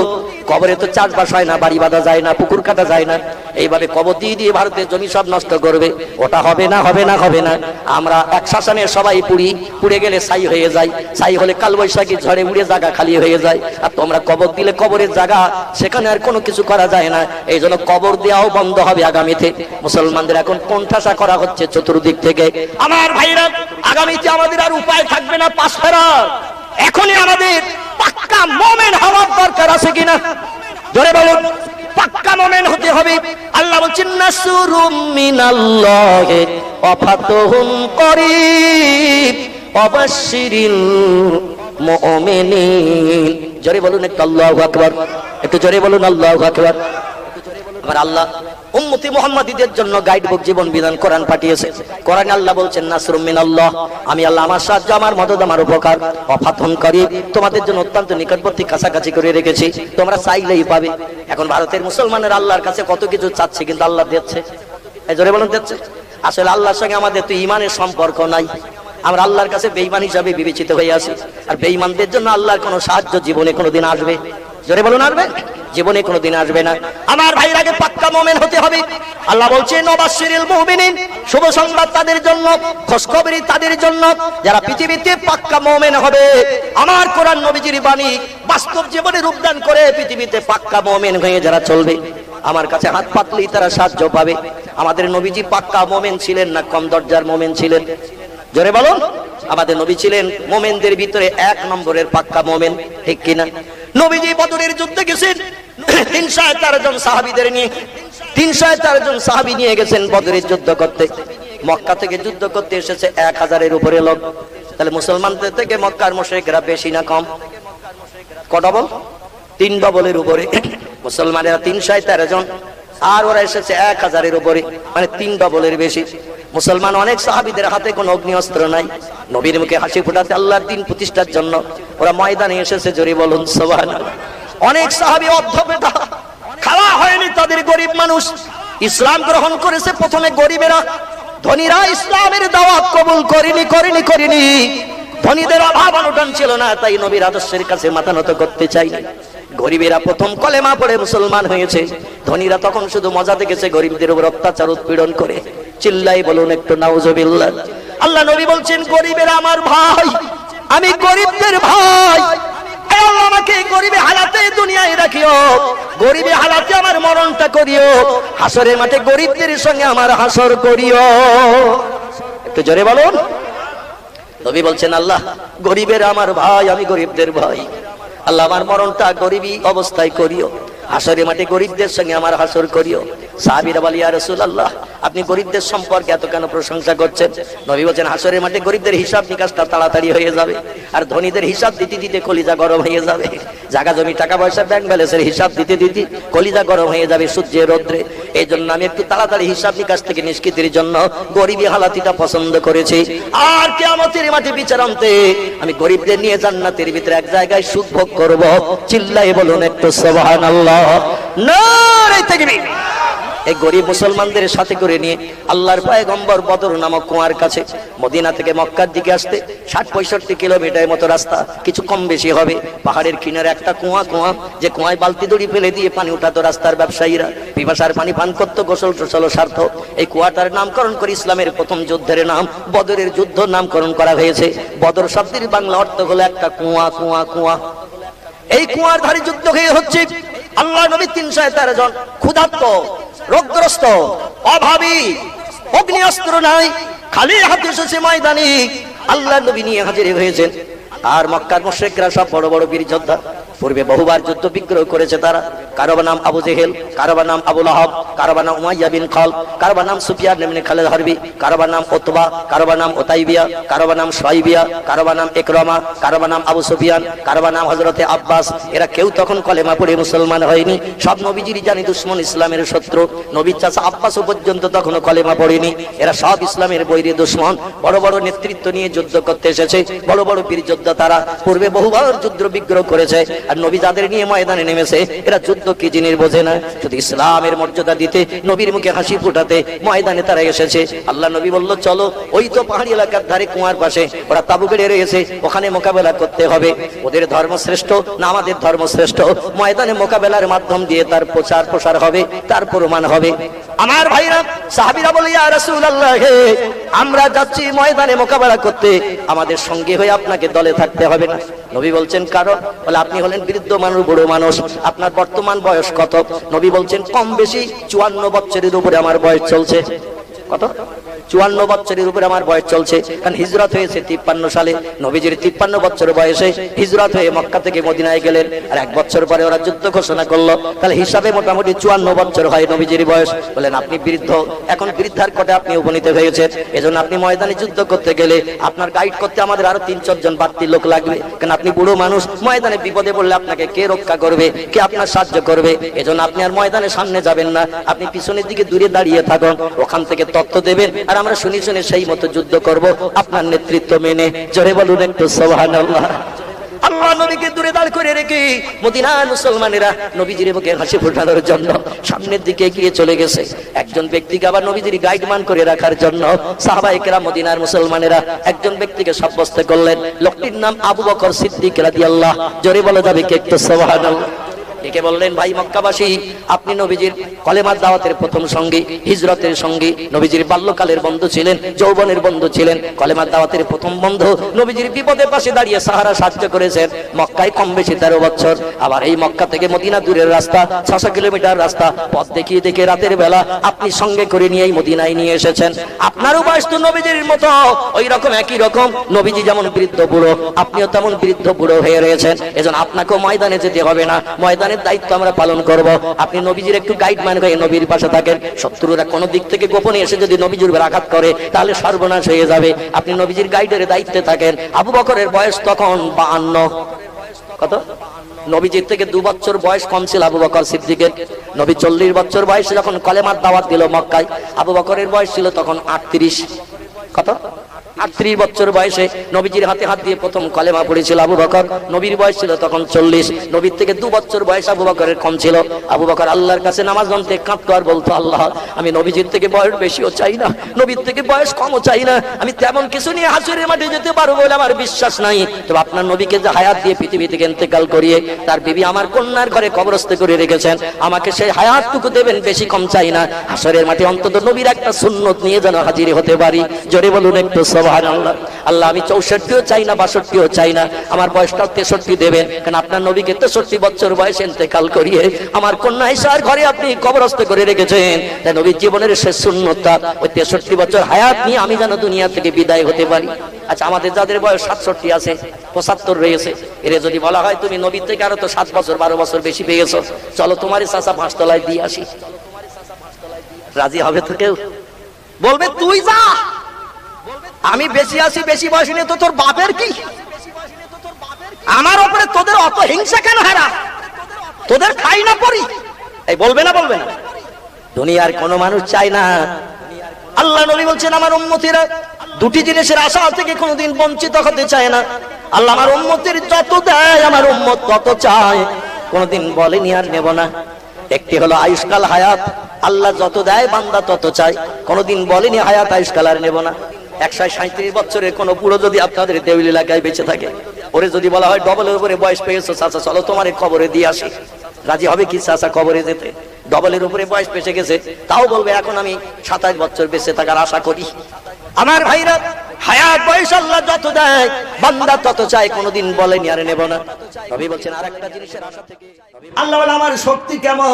কবরে তো চাষবাস হয় না, বাড়ি বাঁধা যায় না, পুকুর কাটা যায় না, এইভাবে কবর দিয়ে দিয়ে ভারতের জমি সব নষ্ট করবে। ওটা হবে না, হবে না, হবে না। আমরা এক শ্মশানে সবাই পুড়ি, পুড়ে গেলে ছাই হয়ে যায়, ছাই হলে কালবৈশাখী ঝড়ে উড়ে জায়গা খালি হয়ে যায়। আর তোমরা কবর দিলে কবরের জায়গা, সেখানে আর কোনো কিছু করা যায় না। এই জন্য কবর দেওয়াও বন্ধ হবে আগামীতে। মুসলমানদের এখন কোণঠাসা করা হচ্ছে চতুর্দিক থেকে। আমার ভাইরা, আগামীতে আমাদের আর উপায় থাকবে না পাশ ফেরার। এখনই আমাদের পাক্কা মুমিন হওয়ার দরকার আছে কিনা? জোরে বলুন, পাক্কা মুমিন হতে হবে। আল্লাহ বলছেন নাসরুম মিনাল্লাহি ওয়া ফাতহুন করিব ওয়াবাশশিরিল মুমিনিন। জোরে বলুন একটু আল্লাহু আকবার, একটু জোরে বলুন আল্লাহু আকবার। আমার আল্লাহ উম্মতি মুহাম্মাদীদের জন্য গাইড বুক, জীবন বিধান কোরআন পাঠিয়েছে। কোরআনে আল্লাহ বলছেন নাসরুম মিনাল্লাহ, আমি আল্লাহ আমার সাহায্য, আমার মদদ, আমার উপকার, ওয়া ফাতহুন করিব, তোমাদের জন্য অত্যন্ত নিকটবর্তী, কাছাকাছি করে রেখেছি, তোমরা চাইলেই পাবে। এখন ভারতের মুসলমানের আল্লাহর কাছে কত কিছু চাচ্ছে, কিন্তু আল্লাহ দিচ্ছে। এই জোরে বলুন, দিচ্ছে। আসলে আল্লাহর সঙ্গে আমাদের তো ঈমানের সম্পর্ক নাই, আমরা আল্লাহর কাছে বেঈমান হিসাবে বিবেচিত হয়ে আছি। আর বেঈমানদের জন্য আল্লাহর কোনো সাহায্য জীবনে কোনোদিন আসবে? জোরে বলুন, আসবে? জীবনে কোনোদিন আসবে না। আমার ভাইয়ের আগে পাক্কা মুমিন হতে হবে। আল্লাহ বলছেন ওয়াবাশশিরিল মুমিনিন, শুভ সংবাদ তাদের জন্য, খুশখবরি তাদের জন্য যারা পৃথিবীতে পাক্কা মুমিন হবে। আমার কোরআন নবীজির বাণী বাস্তব জীবনে রূপদান করে পৃথিবীতে পাক্কা মুমিন হয়ে যারা চলবে, আমার কাছে হাত পাতলেই তারা সাহায্য পাবে। আমাদের নবীজি পাক্কা মুমিন ছিলেন না কম দরজার মুমিন ছিলেন? জোরে বলুন। আমাদের নবী ছিলেন মুমিনদের ভিতরে 1 নম্বরের পাক্কা মুমিন, ঠিক কিনা? নবীজি বদরের যুদ্ধে গেছেন 304 জন সাহাবীদের নিয়ে, 304 জন সাহাবী নিয়ে গেছেন বদরের যুদ্ধ করতে। মক্কা থেকে যুদ্ধ করতে এসেছে 1000-এর উপরে লোক। তাহলে মুসলমানদের থেকে মক্কার মুশরিকরা বেশি না কম? ডবল? 3 ডবলের উপরে। মুসলমানেরা 313 জন, আর ওরা এসেছে 1000-এর উপরে, মানে 3 ডবলের বেশি। মুসলমান অনেক সাহাবীদের হাতে কোনো অগ্নি অস্ত্র নাই, নবীর মুখে হাসি ফোটাতে আল্লাহর দ্বীন প্রতিষ্ঠার জন্য ওরা ময়দানে এসেছে। জোরে বলুন সুবহানাল্লাহ। অনেক সাহাবী অর্ধপেটা, খাওয়া হয়নি তাদের, গরিব মানুষ, ইসলাম গ্রহণ করেছে প্রথমে গরিবেরা। ধনীরা ইসলামের দাওয়াত কবুল করেনি। ধনীদের অভাব অনটন ছিল না, তাই নবীর আদর্শের কাছে মাথা নত করতে চাইনি। গরিবেরা প্রথম কলেমা পড়ে মুসলমান হয়েছে। ধনীরা তখন শুধু মজা দেখেছে গরিবদের উপর অত্যাচার উৎপীড়ন করে। চিল্লাই বলুন একটু নাউজুবিল্লাহ। আল্লাহ নবী বলছেন, গরিবেরা আমার ভাই, আমি গরিবদের ভাই। আল্লাহ আমাকে গরিবে হালাতে দুনিয়ায় রাখিও, গরিবে হালাতে আমার মরণটা করিও, হাসরের মাঠে গরিবদের সঙ্গে আমার হাসর করিও। একটু জোরে বলুন। নবী বলছেন, আল্লাহ গরিবের আমার ভাই, আমি গরিবদের ভাই। আল্লাহ আমার মরণটা গরিবী অবস্থায় করিও, হাসরের মাঠে গরিবদের সঙ্গে আমার হাসর করিও। সাহাবীরা বলে, ইয়া রাসূলুল্লাহ, আপনি গরিবদের সম্পর্কে এত কেন প্রশংসা করছেন? নবী বলেন, হাসরের মাঠে গরিবদের হিসাব নিকাশটা তাড়াতাড়ি হয়ে যাবে, আর ধনীদের হিসাব দিতে দিতে কলিজা গরম হয়ে যাবে। জায়গা জমি টাকা পয়সা ব্যাংক ব্যালেন্সের হিসাব দিতে দিতে কলিজা গরম হয়ে যাবে সূর্যের রৌদ্রে। এই জন্য আমি একটু তাড়াতাড়ি হিসাব নিকাশ থেকে নিষ্কৃতির জন্য গরিবী হালাতিটা পছন্দ করেছি। আর কিয়ামতের মাঠে বিচার আনতে আমি গরিবদের নিয়ে জান্নাতের ভিতরে এক জায়গায় সুখ ভোগ করব। চিল্লাই বলুন একটু সুবহানাল্লাহ, নারে তাকবীর। এই গরিব মুসলমানদের সাথে করে নিয়ে আল্লাহর পয়গম্বর বদর নামক কুয়ার কাছে, মদিনা থেকে মক্কার দিকে আসতে 60-65 কিলোমিটার মতো রাস্তা, কিছু কম বেশি হবে। পাহাড়ের কিনারে একটা কুয়া, যে কুয়ায় বালতি দড়ি ফেলে দিয়ে পানি উঠাতো রাস্তার ব্যবসায়ীরা, পিপাসার পানি পান করতো, গোসল টোসল সার্থ। এই কুয়াটার নামকরণ করে ইসলামের প্রথম যুদ্ধের নাম বদরের যুদ্ধ নামকরণ করা হয়েছে। বদর শব্দের বাংলা অর্থ হলো একটা কুয়া। এই কুয়ার ধারে যুদ্ধ হচ্ছে। আল্লাহ নবী 313 জন ক্ষুধার্ত, রোগগ্রস্ত, অভাবী, অগ্নি অস্ত্র নাই, খালি হাতে এসেছে ময়দানে। আল্লাহ নবী নিয়ে হাজির হয়েছেন। আর মক্কার মুশরিকরা সব বড় বড় বীর যোদ্ধা, পূর্বে বহুবার যুদ্ধ বিগ্রহ করেছে তারা। কারো নাম আবু জেহেল, কারো নাম আবু লাহাব, কারো নাম উমাইয়া বিন খালদ, কারো নাম সুফিয়ান ইবনে খালিদ হারবি, কারো নাম উতবা, কারো নাম উতাইবিয়া, কারো নাম শুআইবিয়া, কারো নাম ইকরামা, কারো নাম আবু সুফিয়ান, কারো নাম হযরতে আব্বাস। এরা কেউ তখন কলেমা পড়ে মুসলমান হয়নি। সব নবীজির জানি দুশমন, ইসলামের শত্রু। নবীর চাচা আব্বাস পর্যন্ত তখনও কলেমা পড়েনি। এরা সব ইসলামের বৈরী দুশমন। বড় বড় নেতৃত্ব নিয়ে যুদ্ধ করতে এসেছে, বড় বড় বীর যোদ্ধা তারা। পূর্বে বহুবার যুদ্ধ বিগ্রহ করেছে। আর নবী যাদের নিয়ে ময়দানে নেমেছে, এরা যুদ্ধ কি জিনিস বোঝে না, শুধু ইসলামের মর্যাদা দিতে, নবীর মুখে হাসি ফুটাতে ময়দানে তারা এসেছে। আল্লাহ নবী বলল, চলো ওই তো পাহাড়ি এলাকার ধারে কুয়ার পাশে ওরা তাবু গেড়ে রয়েছে, ওখানে মোকাবেলা করতে হবে। ওদের ধর্ম শ্রেষ্ঠ না আমাদের ধর্ম শ্রেষ্ঠ? ময়দানে মোকাবেলার মাধ্যম দিয়ে তার প্রসার হবে, তার প্রমাণ হবে। আমার ভাইরা, সাহাবীরা বলে, ইয়া রাসূলুল্লাহ, আমরা যাচ্ছি ময়দানে মোকাবেলা করতে, আমাদের সঙ্গে হয়ে আপনাকে দলে থাকতে হবে না। নবী বলছেন, কারণ? বলে, আপনি হলেন বৃদ্ধ মানুষ, বুড়ো মানুষ, আপনার বর্তমান বয়স কত? নবী বলছেন, কম বেশি 54 বছরের উপরে আমার বয়স চলছে। কত? 54 বছরের উপরে আমার বয়স চলছে। কারণ হিজরত হয়েছে 53 সালে। নবীজির 53 বছর বয়সে হিজরত হয়ে মক্কা থেকে মদিনায় গেলেন। আর 1 বছর পরে ওরা যুদ্ধ ঘোষণা করলো। তাহলে হিসাবে মোটামুটি 54 বছর হয় নবীজির বয়স। বলেন, আপনি বৃদ্ধ, এখন বৃদ্ধার কোটে আপনি উপনীত হয়েছেন। এজন্য আপনি ময়দানে যুদ্ধ করতে গেলে আপনার গাইড করতে আমাদের আরো 3-4 জন বাড়তি লোক লাগবে। কারণ আপনি বুড়ো মানুষ, ময়দানে বিপদে পড়লে আপনাকে কে রক্ষা করবে, কে আপনার সাহায্য করবে? এজন্য আপনি আর ময়দানে সামনে যাবেন না, আপনি পিছনের দিকে দূরে দাঁড়িয়ে থাকুন, ওখান থেকে তথ্য দেবেন, আর আমরা শুনে সেই মতো যুদ্ধ করব আপনার নেতৃত্ব মেনে। জোরে বলুন একটু সুবহানাল্লাহ। আল্লাহ নবীকে দূরে দাঁড় করে রেখে মদিনার মুসলমানেরা নবীজির মুখে হাসি ফোটানোর জন্য সামনের দিকে এগিয়ে চলে গেছে। একজন ব্যক্তিকে আবার নবীজির গাইডমান করে রাখার জন্য সাহাবায়ে কেরাম মদিনার মুসলমানেরা একজন ব্যক্তিকে সাব্যস্ত করলেন। লোকটির নাম আবু বকর সিদ্দিক রাদিয়াল্লাহু। জোরে বলা যাবে কি একটু সুবহানাল্লাহ? ডেকে বললেন, ভাই মক্কাবাসী, আপনি নবীজির কলেমার দাওয়াতের প্রথম সঙ্গী, হিজরতের সঙ্গী, নবীজির বাল্যকালের বন্ধু ছিলেন, যৌবনের বন্ধু ছিলেন, কলেমার দাওয়াতের প্রথম বন্ধু, নবীজির বিপদের পাশে দাঁড়িয়ে সাহারা সাহায্য করেছেন। মক্কায় কম বেশি 13 বছর। আবার এই মক্কা থেকে মদিনা দূরের রাস্তা, 600 কিলোমিটার রাস্তা, পথ দেখিয়ে দেখে রাতের বেলা আপনি সঙ্গে করে নিয়ে এই মদিনায় নিয়ে এসেছেন। আপনারও বয়স তো নবীজির মতো, ওই রকম একই রকম। নবীজি যেমন বৃদ্ধ বুড়ো, আপনিও তেমন বৃদ্ধ বুড়ো হয়ে রয়েছেন। এজন্য আপনাকেও ময়দানে যেতে হবে না, ময়দানে দায়িত্ব আমরা পালন করব। আপনি নবীজির একটু গাইডম্যান হয়ে নবীর পাশে থাকেন। শত্রুরা কোন দিক থেকে গোপনে এসে যদি নবীজির উপর আঘাত করে, তাহলে সর্বনাশ হয়ে যাবে। আপনি নবীজির গাইডের দায়িত্বে থাকেন। আবু বকরের বয়স তখন 52। কত? নবীজির থেকে 2 বছর বয়স কম ছিল আবু বকর সিদ্দিকের। নবী 40 বছর বয়সে যখন কলেমার দাওয়াত দিল মক্কায়, আবু বকরের বয়স ছিল তখন 38। কত? 38 বছর বয়সে নবীজির হাতে হাত দিয়ে প্রথম কলেমা পড়েছিল আবু বকর। নবীর বয়স ছিল তখন 40। নবীর থেকে 2 বছর বয়স আবু বকরের কম ছিল। আবু বকর আল্লাহর কাছে নামাজ পড়তে কাঁদতো আর বলতো, আল্লাহ আমি নবীজির থেকে বয়স বেশিও চাই না, নবীর থেকে বয়স কমও চাই না, আমি তেমন কিছু নিয়ে হাসরের মাঠে যেতে পারবো বলে আমার বিশ্বাস নাই। তবে আপনার নবীকে যে হায়াত দিয়ে পৃথিবী থেকে ইন্তেকাল করিয়ে তার বিবি আমার কন্যার ঘরে কবরস্থ করে রেখেছেন, আমাকে সেই হায়াতটুকু দেবেন, বেশি কম চাই না। হাসরের মাঠে অন্তত নবীর একটা সুন্নত নিয়ে যেন হাজির হতে পারি। জোরে বলুন একটু সুবহানাল্লাহ। আল্লাহ আমি 64ও চাই না, 62ও চাই না, আমার বয়সটাও 63 দেবেন, কারণ আপনার নবীকে 63 বছর বয়সে ইন্তেকাল করিয়ে আমার কন্যা ঈশার ঘরে আপনি কবরস্থ করে রেখেছেন। তাই নবীর জীবনের শেষ সুন্নতটা ওই 63 বছর হায়াত নিয়ে আমি যেন দুনিয়া থেকে বিদায় হতে পারি। আচ্ছা, আমাদের যাদের বয়স 67 আছে, 75 রয়েছে, এর যদি বলা হয় তুমি নবীর থেকে আরো তো 7 বছর 12 বছর বেশি পেয়ে গেছো, চলো তোমারই চাচা 5 তলায় দিয়ে আসি, রাজি হবে তো কেউ? বলবে তুই যা, আমি বেশি আছি, বেশি বয়স নিয়ে তো তোর বাপের কি, আমার উপরে তোদের অত হিংসা কেন? হেরা তোদের খাই না পড়ি, এই বলবে না? বলবে না? দুনিয়ার কোনো মানুষ চায় না। আল্লাহ নবী বলছেন আমার উম্মতিরা 2টি জিনিসের আশা থেকে কোনোদিন বঞ্চিত হতে চায় না। আল্লাহ আমার উম্মতের যত দেয় আমার উম্মত তত চায়, কোনোদিন বলেনি আর নেব না। একটি হলো আয়ুষ্কাল হায়াত, আল্লাহ যত দেয় বান্দা তত চায়, কোনোদিন বলেনি হায়াত আয়ুষ্কাল আর নেব না। 137 বছরের কোন বুড়ো যদি আপনাদের দেউল এলাকায় বেঁচে থাকে, ওরে যদি বলা হয় ডবলের উপরে বয়স পেয়েছো চাচা, চলো তোমার কবরে দিয়ে আসি, রাজি হবে কি চাচা কবরে যেতে? ডবলের উপরে বয়স পেয়ে গেছে, তাও বলবে এখন আমি 27 বছর বেঁচে থাকার আশা করি। আমার ভাইরা, হায়াত বয়স আল্লাহ যত দেয় বান্দা তত চায়, কোনোদিন বলেনি আর নেব না। নবী বলছেন আরেকটা জিনিসের আশা থেকে, আল্লাহ বলে আমার শক্তি কেমন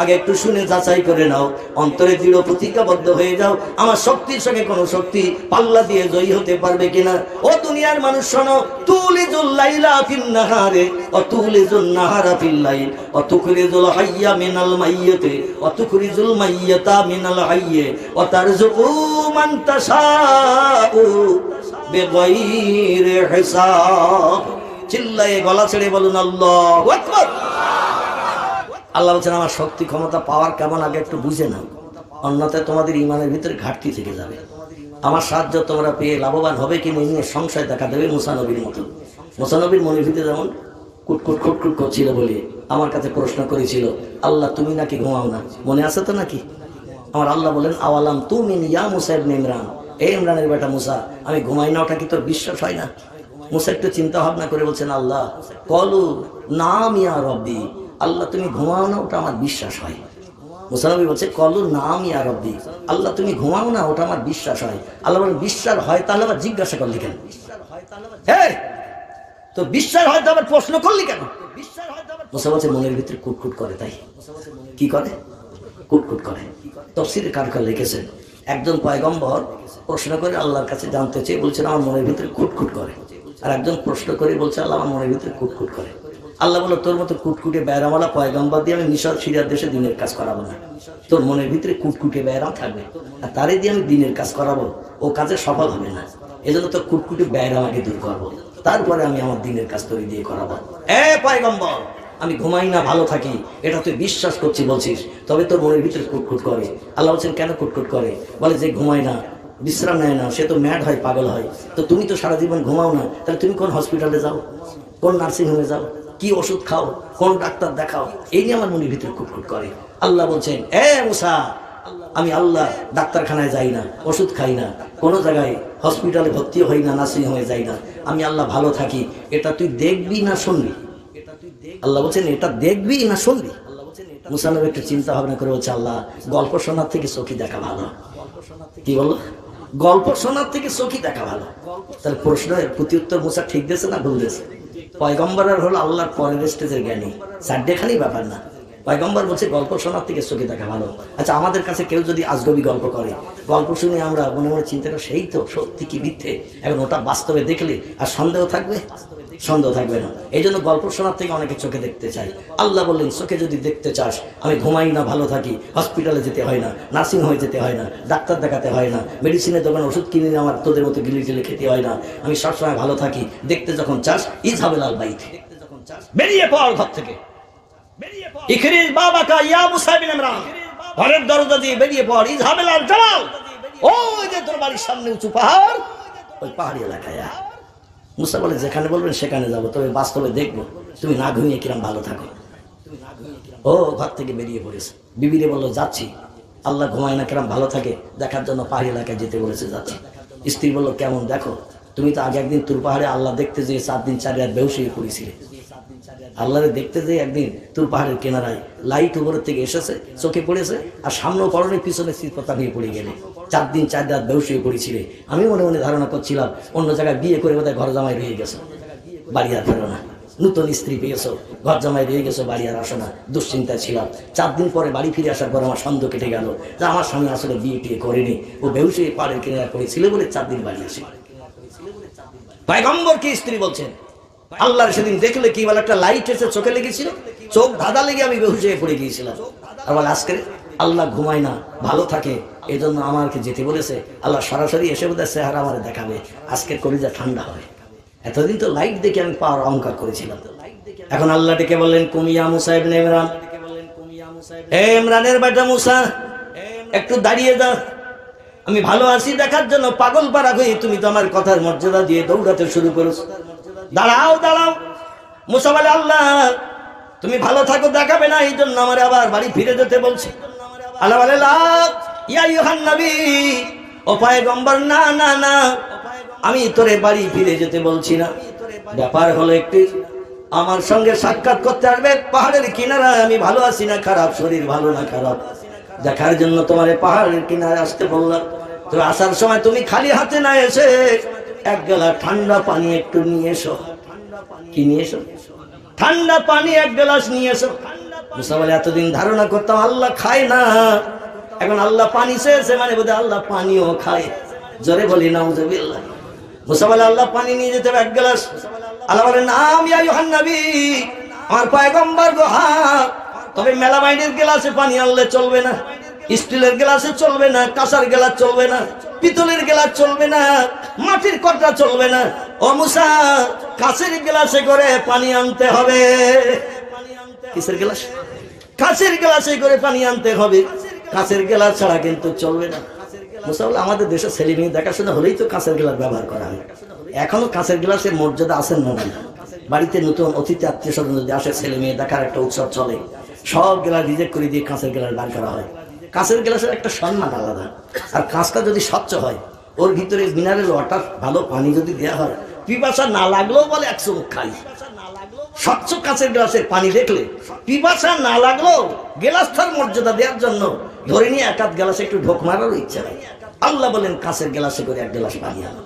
আগে একটু শুনে যাচাই করে নাও, অন্তরে দৃঢ় প্রতিজ্ঞাবদ্ধ হয়ে যাও, আমার শক্তির সঙ্গে কোন শক্তি পাল্লা দিয়ে জয়ী হতে পারবে কিনা। ও দুনিয়ার মানুষ শোনো, তুলিজুল লাইলা ফিন নাহারে ওয়া তুলিজুন নাহারা ফিল লাইল ওয়া তুখরিজুল হাইয়া মিনাল মাইয়্যিতি ওয়া তুখরিজুল মাইয়্যিতা মিনাল হাইয়্যি ওয়া তারযুকু মান তাশাউ বিগাইরি হিসাব। চিল্লায়ে গলা ছেড়ে বলুন আল্লাহু আকবার। আল্লাহ বলছেন আমার শক্তি ক্ষমতা পাওয়ার কেমন আগে একটু বুঝে নাও, অন্যথায় তোমাদের ইমানের ভিতরে ঘাটতি থেকে যাবে। আমার সাহায্য তোমরা পেয়ে লাভবান হবে কি নিয়ে সংশয় দেখা দেবে মুসা নবীর মতো। মুসা নবীর মনের ভিতরে যেমন কুটকুট খুটকুট করছিল বলে আমার কাছে প্রশ্ন করেছিল, আল্লাহ তুমি নাকি ঘুমাও না, মনে আছে তো নাকি? আমার আল্লাহ বলেন আওয়ালাম তুমিন ইয়া মুসা ইবনে ইমরান, এই ইমরানের বেটা মুসা আমি ঘুমাই না, ওটা কি তোর বিশ্বাস হয় না? মুসা একটু চিন্তা ভাবনা করে বলছেন আল্লাহ কলু নাম ইয়া রব্বি, আল্লাহ তুমি ঘুমাও না ওটা আমার বিশ্বাস হয়। মুসা নবী বলছে কলু নাম ইয়া রব্বি, আল্লাহ তুমি ঘুমাও না ওটা আমার বিশ্বাস হয়। আল্লাহ বলেন বিশ্বাস হয় তাহলে আবার জিজ্ঞাসা করলি কেন? হ্যাঁ তো বিশ্বাস হয় তো আবার প্রশ্ন করলি কেন? মুসা বলছে মনের ভিতরে কুটকুট করে, তাই কি করে? কুটকুট করে। তাফসীরে কারকার লিখেছেন একজন পয়গম্বর প্রশ্ন করে আল্লাহর কাছে জানতে চেয়ে বলছেন আমার মনের ভিতরে কুটকুট করে, আর একজন প্রশ্ন করে বলছে আল্লাহ আমার মনের ভিতরে কুটকুট করে। আল্লাহ বলো তোর মতো কুটকুটে ব্যারামওয়ালা পয়গম্বর দিয়ে আমি মিশর সিরিয়ার দেশে দিনের কাজ করাবো না, তোর মনের ভিতরে কুটকুটে ব্যারাম থাকবে, আর তারে দিয়ে আমি দিনের কাজ করাবো, ও কাজে সফল হবে না। এজন্য তোর কুটকুটে ব্যারাম আগে দূর করবো, তারপরে আমি আমার দিনের কাজ তোর দিয়ে করাবো। এ পয়গম্বর আমি ঘুমাই না ভালো থাকি এটা তুই বিশ্বাস করছি বলছিস, তবে তোর মনের ভিতরে কুটকুট করে। আল্লাহ বলছেন কেন কুটকুট করে? বলে যে ঘুমায় না, বিশ্রাম নেয় না, সে তো ম্যাড হয়, পাগল হয়। তো তুমি তো সারা জীবন ঘুমাও না, তাহলে তুমি কোন হসপিটালে যাও, কোন নার্সিং হোমে যাও, কি ওষুধ খাও, কোন ডাক্তার দেখাও, এই নিয়ে আমার মনের ভিতরে কুটকুট করে। আল্লাহ বলছেন এ মুসা আমি আল্লাহ ডাক্তারখানায় যাই না, ওষুধ খাই না, কোনো জায়গায় হসপিটালে ভর্তি হই না, নার্সিং হোমে যাই না, আমি আল্লাহ ভালো থাকি, এটা তুই দেখবি না শুনবি? আল্লাহ বলছেন এটা দেখবি না শুনবি? মুসা নবী একটু চিন্তা ভাবনা করে বলছে আল্লাহ গল্প শোনার থেকে চোখে দেখা ভালো। কি বললো? গল্প শোনার থেকে চোখে দেখা ভালো। তাহলে প্রশ্নের প্রতি উত্তর মুসা ঠিক দিয়েছে না ভুল দিয়েছে? পয়গম্বর হলো আল্লাহর পরের স্টেজের জ্ঞানী, চারটেখানি ব্যাপার না। পয়গম্বর বলছে গল্প শোনার থেকে চোখে দেখা ভালো। আচ্ছা আমাদের কাছে কেউ যদি আজগবি গল্প করে, গল্প শুনে আমরা মনে মনে চিন্তা করি সেই তো সত্যি কি মিথ্যে, এখন ওটা বাস্তবে দেখলে আর সন্দেহ থাকবে? সন্দেহ থাকবে না। এই জন্য গল্প শোনার থেকে অনেকে চোখে দেখতে চায়। আল্লাহ বললেন চোখে যদি দেখতে চাস, আমি ঘুমাই না ভালো থাকি, হসপিটালে যেতে হয় না, নার্সিং হোমে যেতে হয় না, ডাক্তার দেখাতে হয় না, মেডিসিনের দোকানে ওষুধ কিনে আমার তোদের মতো গিলে গিলে খেতে হয় না, আমি সবসময় ভালো থাকি, দেখতে যখন চাস ইজহাবিল আল বাইত, বেরিয়ে পড় ঘর থেকে, ইখরিজ বাবাকা ইয়া মুসা ইবনে ইমরান, ঘরের দরজা দিয়ে বেরিয়ে পড়, ইযহাব ইলা জালাল, ওই যে তোর বাড়ির সামনে উঁচু পাহাড়, ওই পাহাড়ি এলাকায়। মুসা বলে যেখানে বলবেন সেখানে যাবো, তবে বাস্তবে দেখবো তুমি না ঘুমিয়ে কিরম ভালো থাকো। ও ঘর থেকে বেরিয়ে পড়েছে, বিবিরে বললো যাচ্ছি, আল্লাহ ঘুমায় না কিরম ভালো থাকে দেখার জন্য পাহাড়ি এলাকায় যেতে বলেছে, যাচ্ছি। স্ত্রী বললো কেমন দেখো, তুমি তো আগে একদিন তুর পাহাড়ে আল্লাহ দেখতে যেয়ে 4 দিন 4 রাত বেহুশ হয়ে পড়েছিলে। আল্লাহরে দেখতে যেয়ে একদিন তুর পাহাড়ের কিনারায় লাইট উপরের থেকে এসেছে, চোখে পড়েছে, আর সামনেও পড়নে পিছনে শীতপতা নিয়ে পড়ে গেলে 4 দিন 4 রাত বেহুশ হয়ে পড়েছিলে। আমি মনে মনে ধারণা করছিলাম অন্য জায়গায় বিয়ে করে বোধহয় ঘর জামাই রয়ে গেছো, বাড়ি আর ফেরো না, নতুন স্ত্রী পেয়েছো, ঘর জামাই রয়ে গেছো, বাড়ি আর আসো না, দুশ্চিন্তায় ছিলাম। 4 দিন পরে বাড়ি ফিরে আসার পর আমার সন্দেহ কেটে গেল যে আমার স্বামী আসলে বিয়ে টিয়ে করেনি, ও বেহুশ হয়ে পাহাড়ের কিনারা করেছিল বলে 4 দিন বাড়ি আসে। পয়গম্বর কি স্ত্রী বলছেন, আল্লাহর সেদিন দেখলে কি বলে একটা লাইট এসে চোখে লেগেছিল, চোখ ধাঁধা লেগে আমি বেহুশ হয়ে পড়ে গিয়েছিলাম। আর বলে আজকে আল্লাহ ঘুমায় না ভালো থাকে, এই জন্য আমাকে যেতে বলেছে, আল্লাহ সরাসরি এসে বোধহয় চেহারা আমার দেখাবে, আজকের কলিজা ঠান্ডা হবে। এতদিন তো লাইট দেখে আমি পাওয়ার অহংকার করেছিলাম। এখন আল্লাহ ডেকে বললেন কুমিয়া মুসা ইবনে ইমরান, হে ইমরানের বেটা মুসা একটু দাঁড়িয়ে যা, আমি ভালো আছি দেখার জন্য পাগল পারা হয়ে তুমি তো আমার কথার মর্যাদা দিয়ে দৌড়াতে শুরু করেছো, দাঁড়াও দাঁড়াও। মুসা বলে আল্লাহ তুমি ভালো থাকো দেখাবে না, এই জন্য আমার আবার বাড়ি ফিরে যেতে বলছে। আল্লাহ বলে লা ইয়া আইয়ুহান নবী, ও পয়গম্বর না না না, আমি তোরে বাড়ি ফিরে যেতে বলছি না। ব্যাপার হলো একটি, আমার সঙ্গে সাক্ষাৎ করতে আসবে পাহাড়ের কিনারায়, আমি ভালো আছি না খারাপ, শরীর ভালো না খারাপ, দেখার জন্য তোমার পাহাড়ের কিনারে আসতে বললাম। তো আসার সময় তুমি খালি হাতে না এসে 1 গ্লাস ঠান্ডা পানি একটু নিয়ে এসো। কি নিয়ে এসো? ঠান্ডা পানি 1 গ্লাস নিয়ে এসো। মুসা বলে এতদিন ধারণা করতাম আল্লাহ খায় না, এখন আল্লাহ পানি চেয়েছে মানে বোধহয় আল্লাহ পানিও খায়। জোরে বলি নাউজুবিল্লাহ। মুসা বলে আল্লাহ পানি নিয়ে যেতে হবে 1 গ্লাস। আল্লাহ বলে নাম ইয়া আইয়ুহান নবী, আমার পয়গম্বর গো, হ্যাঁ তবে মেলামাইনের গ্লাসে পানি আনলে চলবে না, স্টিলের গ্লাসে চলবে না, কাঁসার গ্লাস চলবে না, পিতলের গ্লাস চলবে না, মাটির কড়া চলবে না। ও মুসা কাঁচের গ্লাসে করে পানি আনতে হবে। কিসের গ্লাস? কাঁচের গ্লাসে করে পানি আনতে হবে, কাঁচের গ্লাস ছাড়া কিন্তু চলবে না। মুসা বলে আমাদের দেশে ছেলে মেয়ে দেখাশোনা হলেই তো কাঁচের গ্লাস ব্যবহার করা হয়, এখনো কাঁচের গ্লাসের মর্যাদা আছেন না। বাড়িতে নতুন অতিথি আত্মীয় স্বজন যদি আসে, ছেলে মেয়ে দেখার একটা উৎসব চলে, সব গ্লাস রিজেক্ট করে দিয়ে কাঁচের গ্লাস বার করা হয়। কাঁচের গ্লাসের একটা সম্মান আলাদা, আর কাঁচটা যদি স্বচ্ছ হয়, ওর ভিতরে মিনারেল ওয়াটার ভালো পানি যদি দেওয়া হয়, পিপাসা না লাগলেও বলে 1 চুমুক খাই। স্বচ্ছ কাঁচের গ্লাসের পানি দেখলে পিপাসা না লাগলেও গ্লাসটার মর্যাদা দেওয়ার জন্য ধরে নিয়ে 1 গ্লাসে একটু ঢোক মারারও ইচ্ছা হয়। আল্লাহ বলেন কাঁচের গ্লাসে করে 1 গ্লাস পানি আনো।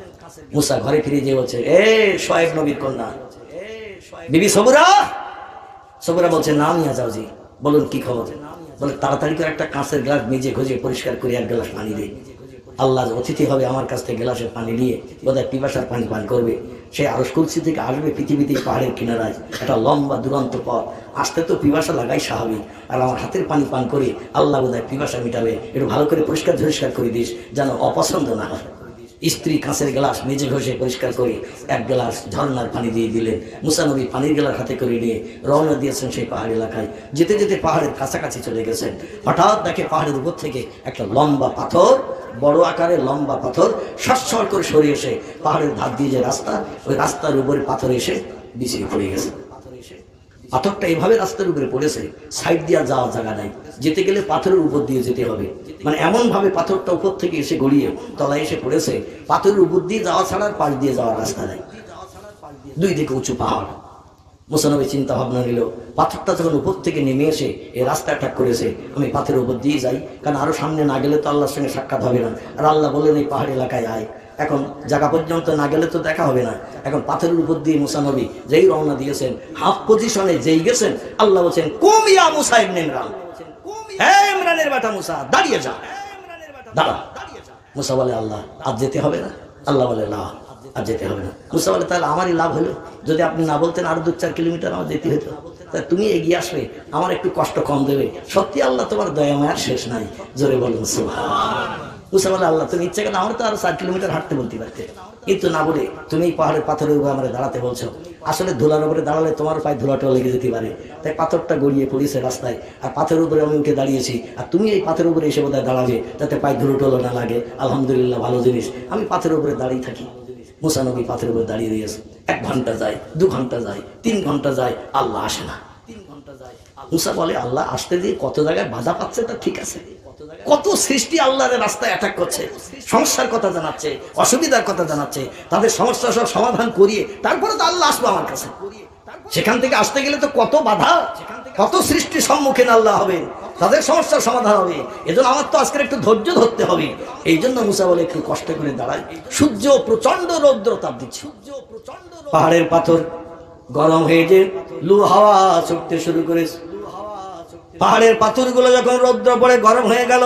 মুসা ঘরে ফিরে যেয়ে বলছে, এ শোয়েব নবীর কন্যা বিবি সবুরা। সবুরা বলছে না নিয়ে যাও জি। বলুন কি খবর? বলে তাড়াতাড়ি করে একটা কাঁচের গ্লাস মেজে ঘষে পরিষ্কার করে 1 গ্লাস পানি দিই। আল্লাহ অতিথি হবে আমার কাছ থেকে গ্লাসের পানি নিয়ে বোধহয় পিপাসার পানি পান করবে। সে আরশ কুরসি থেকে আসবে পৃথিবীতে পাহাড়ের কিনারায়, একটা লম্বা দুরন্ত পথ, আসতে তো পিপাসা লাগাই স্বাভাবিক, আর আমার হাতের পানি পান করে আল্লাহ বোধহয় পিপাসা মিটাবে। একটু ভালো করে পরিষ্কার করে দিস যেন অপছন্দ না হয়। স্ত্রী কাঁচের গ্লাস মেজে ঘষে পরিষ্কার করে 1 গ্লাস ঝর্ণার পানি দিয়ে দিলেন। মুসা নবী পানির গ্লাস হাতে করে নিয়ে রওনা দিয়েছেন সেই পাহাড় এলাকায়। যেতে যেতে পাহাড়ের কাছাকাছি চলে গেছেন, হঠাৎ দেখে পাহাড়ের উপর থেকে একটা লম্বা পাথর, বড় আকারের লম্বা পাথর সরসর করে সরে এসে পাহাড়ের ধার দিয়ে যে রাস্তা, ওই রাস্তার উপরে পাথর এসে বিছিয়ে পড়ে গেছে। পাথরটা এইভাবে রাস্তার উপরে পড়েছে, সাইড দিয়ে যাওয়ার জায়গা নাই, যেতে গেলে পাথরের উপর দিয়ে যেতে হবে। মানে এমন ভাবে পাথরটা উপর থেকে এসে গড়িয়ে তলায় এসে পড়েছে, পাথরের উপর দিয়ে যাওয়া ছাড়া পাশ দিয়ে যাওয়ার রাস্তা নাই। 2 দিকে উঁচু পাহাড়। মুসা নবী চিন্তা ভাবনা নিল, পাথরটা যখন উপর থেকে নেমে এসে এই রাস্তা ঠিক করেছে, আমি পাথরের উপর দিয়ে যাই, কারণ আরো সামনে না গেলে তো আল্লাহর সঙ্গে সাক্ষাৎ হবে না। আর আল্লাহ বললেন এই পাহাড় এলাকায় আয়, এখন জায়গা পর্যন্ত না গেলে তো দেখা হবে না। এখন পাথরের উপর দিয়ে মুসা নবী যেই রওনা দিয়েছেন, হাফ পজিশনে যেই গেছেন, আল্লাহ বলছেন কুম ইয়া মুসা ইবনে ইমরান, হে ইমরানের বেটা মুসা দাঁড়িয়ে যা, দাঁড়া। মুসা বলে আল্লাহ আজ যেতে হবে না? আল্লাহ বলে না আজ যেতে হবে না। মুসা বলে তাহলে আমারই লাভ হলো, যদি আপনি না বলতেন আরো 2-4 কিলোমিটার আমার যেতে হতো, তা তুমি এগিয়ে আসবে, আমার একটু কষ্ট কম দেবে। সত্যি আল্লাহ তোমার দয়া মায়ার শেষ নাই, জোরে বলুন সুবহানাল্লাহ। মুসা বলে আল্লাহ তুমি ইচ্ছে করে আমার তো আরো 4 কিলোমিটার হাঁটতে বলতে পারতে, কিন্তু না বলে তুমি এই পাহাড়ের পাথরের উপরে আমরা দাঁড়াতে বলছো। আসলে ধুলার উপরে দাঁড়ালে তোমার পায়ে ধুলাটা লেগে যেতে পারে, তাই পাথরটা গড়িয়ে পড়েছে রাস্তায়, আর পাথরের উপরে আমি উঠে দাঁড়িয়েছি, আর তুমি এই পাথরের উপরে এসে বোধহয় দাঁড়াবে যাতে পায়ে ধুলো টলো না লাগে। আলহামদুলিল্লাহ, ভালো জিনিস, আমি পাথরের উপরে দাঁড়িয়ে থাকি। মুসা নবী পাথরের উপরে দাঁড়িয়ে দিয়েছে। 1 ঘন্টা যায়, 2 ঘন্টা যায়, 3 ঘন্টা যায়, আল্লাহ আসে না। মুসা বলে আল্লাহ আসতে দিয়ে কত জায়গায় বাধা পাচ্ছে, তা ঠিক আছে, কত সৃষ্টি আল্লাহর রাস্তায় অ্যাটাক করছে, সমস্যার কথা জানাচ্ছে, অসুবিধার কথা জানাচ্ছে, তাদের সমস্যা সব সমাধান করিয়ে তারপরে তো আল্লাহ আসবে আমার কাছে। সেখান থেকে আসতে গেলে তো কত বাধা, কত সৃষ্টির সম্মুখীন আল্লাহ হবে, তাদের সমস্যার সমাধান হবে। এজন্য আমার তো আজকের একটু ধৈর্য ধরতে হবে। এই জন্য মুসা বলে একটু কষ্ট করে দাঁড়ায়। সূর্য প্রচন্ড রৌদ্র তাপ দিচ্ছে, পাহাড়ের পাথর গরম হয়ে যে লু হাওয়া ছুটতে শুরু করেছে। পাহাড়ের পাথরগুলো যখন রৌদ্র পড়ে গরম হয়ে গেল,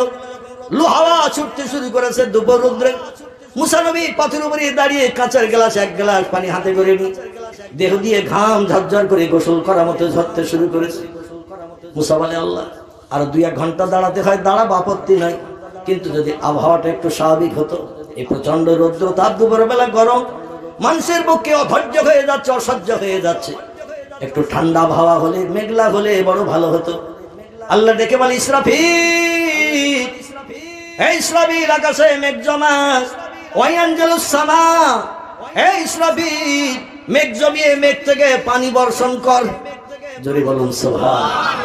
লু হাওয়া ছুটতে শুরু করেছে দুপুর রৌদ্রে। মুসা নবী পাথর উপরে দাঁড়িয়ে কাঁচের গ্লাস 1 গ্লাস পানি হাতে করে নি, দেহ দিয়ে ঘাম ঝরঝর করে গোসল করার মতো ঝরতে শুরু করেছে। মুসা বলে আল্লাহ আর 2-1 ঘন্টা দাঁড়াতে হয়, দাঁড়াবো, আপত্তি নাই, কিন্তু যদি আবহাওয়াটা একটু স্বাভাবিক হতো। এই প্রচন্ড রৌদ্র তাপ, দুপুর বেলা গরম, মানুষের পক্ষে অধৈর্য হয়ে যাচ্ছে, অসহ্য হয়ে যাচ্ছে। একটু ঠান্ডা আবহাওয়া হলে, মেঘলা হলে বড় ভালো হতো। আল্লাহ ডেকে বলে ইসরাফিল, এই ইসরাফিল আকাশে মেঘ জমা, ওয়ায়ানজালুস সামা, এই ইসরাফিল মেঘ জমিয়ে মেঘ থেকে পানি বর্ষণ কর। জোরে বলুন সুবহান।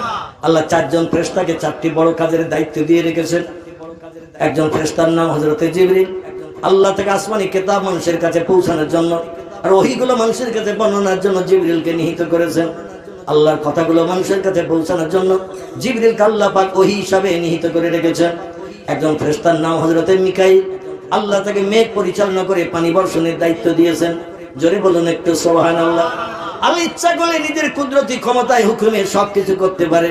আল্লাহ 4 জন ফেরেশতাকে 4টি বড় কাজের দায়িত্ব দিয়ে রেখেছেন। একজন ফেরেশতার নাম হযরতে জিবরিল, আল্লাহ থেকে আসমানি কিতাব মানুষের কাছে পৌঁছানোর জন্য আর ওহীগুলো মানুষের কাছে বর্ণনার জন্য জিবরিলকে নিহিত করেছেন। আল্লাহর কথাগুলো মানুষের কাছে পৌঁছানোর জন্য জিবরিলকে আল্লাহ পাক ওহী হিসাবে নিহিত করে রেখেছেন। একজন ফেরেশতার নাম হযরতে মিকাইল, আল্লাহ তাকে মেঘ পরিচালনা করে পানি বর্ষণের দায়িত্ব দিয়েছেন। জোরে বলুন একটু সুবহানাল্লাহ। আল্লাহ ইচ্ছা করলে নিজের কুদরতি ক্ষমতায় হুকুমে সবকিছু করতে পারে,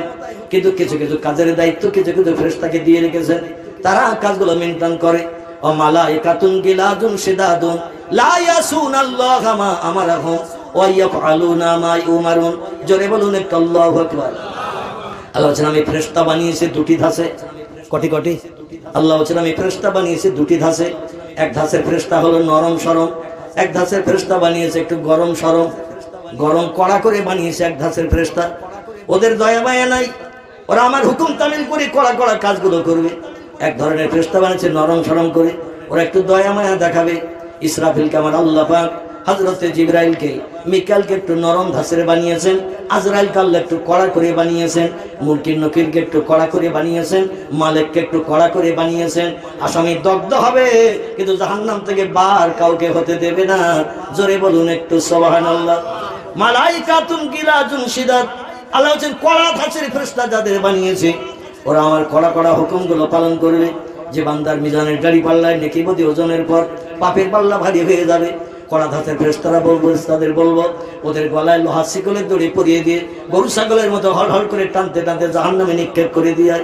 কিন্তু কিছু কিছু কাজের দায়িত্ব কিছু কিছু ফেরেশতাকে দিয়ে রেখেছেন, তারা কাজগুলো মেইনটেইন করে। ও মালাইকাতুন গিলাদুন শিদাদুন লা ইয়াসুনাল্লাহা মা আমারাহুম ওয়া ইয়াফআলুনা মা ইউমারুন। জোরে বলুন একটু আল্লাহু আকবার। আল্লাহ বলেন আমি ফেরেশতা বানিয়েছি 2টি ধাঁচে। কটি কটি? আল্লাহ বলেন আমি ফেরেশতা বানিয়েছি 2টি ধাঁচে। এক ধাঁচের ফেরেশতা হলো নরম সরম, এক ধাঁচের ফেরেশতা বানিয়েছে একটু গরম সরম, গরম কড়া করে বানিয়েছে এক ধাঁচের ফেরেশতা। ওদের দয়া মায়া নাই, ওরা আমার হুকুম তামিল করে কড়া কড়া কাজগুলো করবে। এক ধরনের ফেরেশতা বানিয়েছে নরম সরম করে, ওরা একটু দয়া মায়া দেখাবে। ইসরাফিলকে আমার আল্লাহ পাক হযরতে জিবরাইলকে, মিকাইলকে একটু নরম ধাঁচের বানিয়েছেন, আজরাইলকে আল্লাহ একটু কড়া করে বানিয়েছেন, মুনকির নকিরকে একটু কড়া করে বানিয়েছেন, মালিককে একটু কড়া করে বানিয়েছেন। আসামি দগ্ধ হবে কিন্তু জাহান্নাম থেকে বার কাউকে হতে দেবে না। জোরে বলুন একটু সুবহানাল্লাহ। মালাইকাতুন গিলাজুন শিদাদ, আল্লাহ বলেন কড়া ধাঁচের ফেরেশতা যাদের বানিয়েছে ওরা আমার কড়া কড়া হুকুমগুলো পালন করবে। যে বান্দার মিজানের গাড়ি পাল্লায় নেকি বদি ওজনের পর পাপের পাল্লা ভারী হয়ে যাবে, কড়া ধাঁচের ফেরেশতারা বলবো, তাদের বলবো ওদের গলায় লোহার শিকলের দড়ি পরিয়ে দিয়ে গরু ছাগলের মতো হড়হড় করে টানতে টানতে জাহান্নামে নিক্ষেপ করে দিয়ে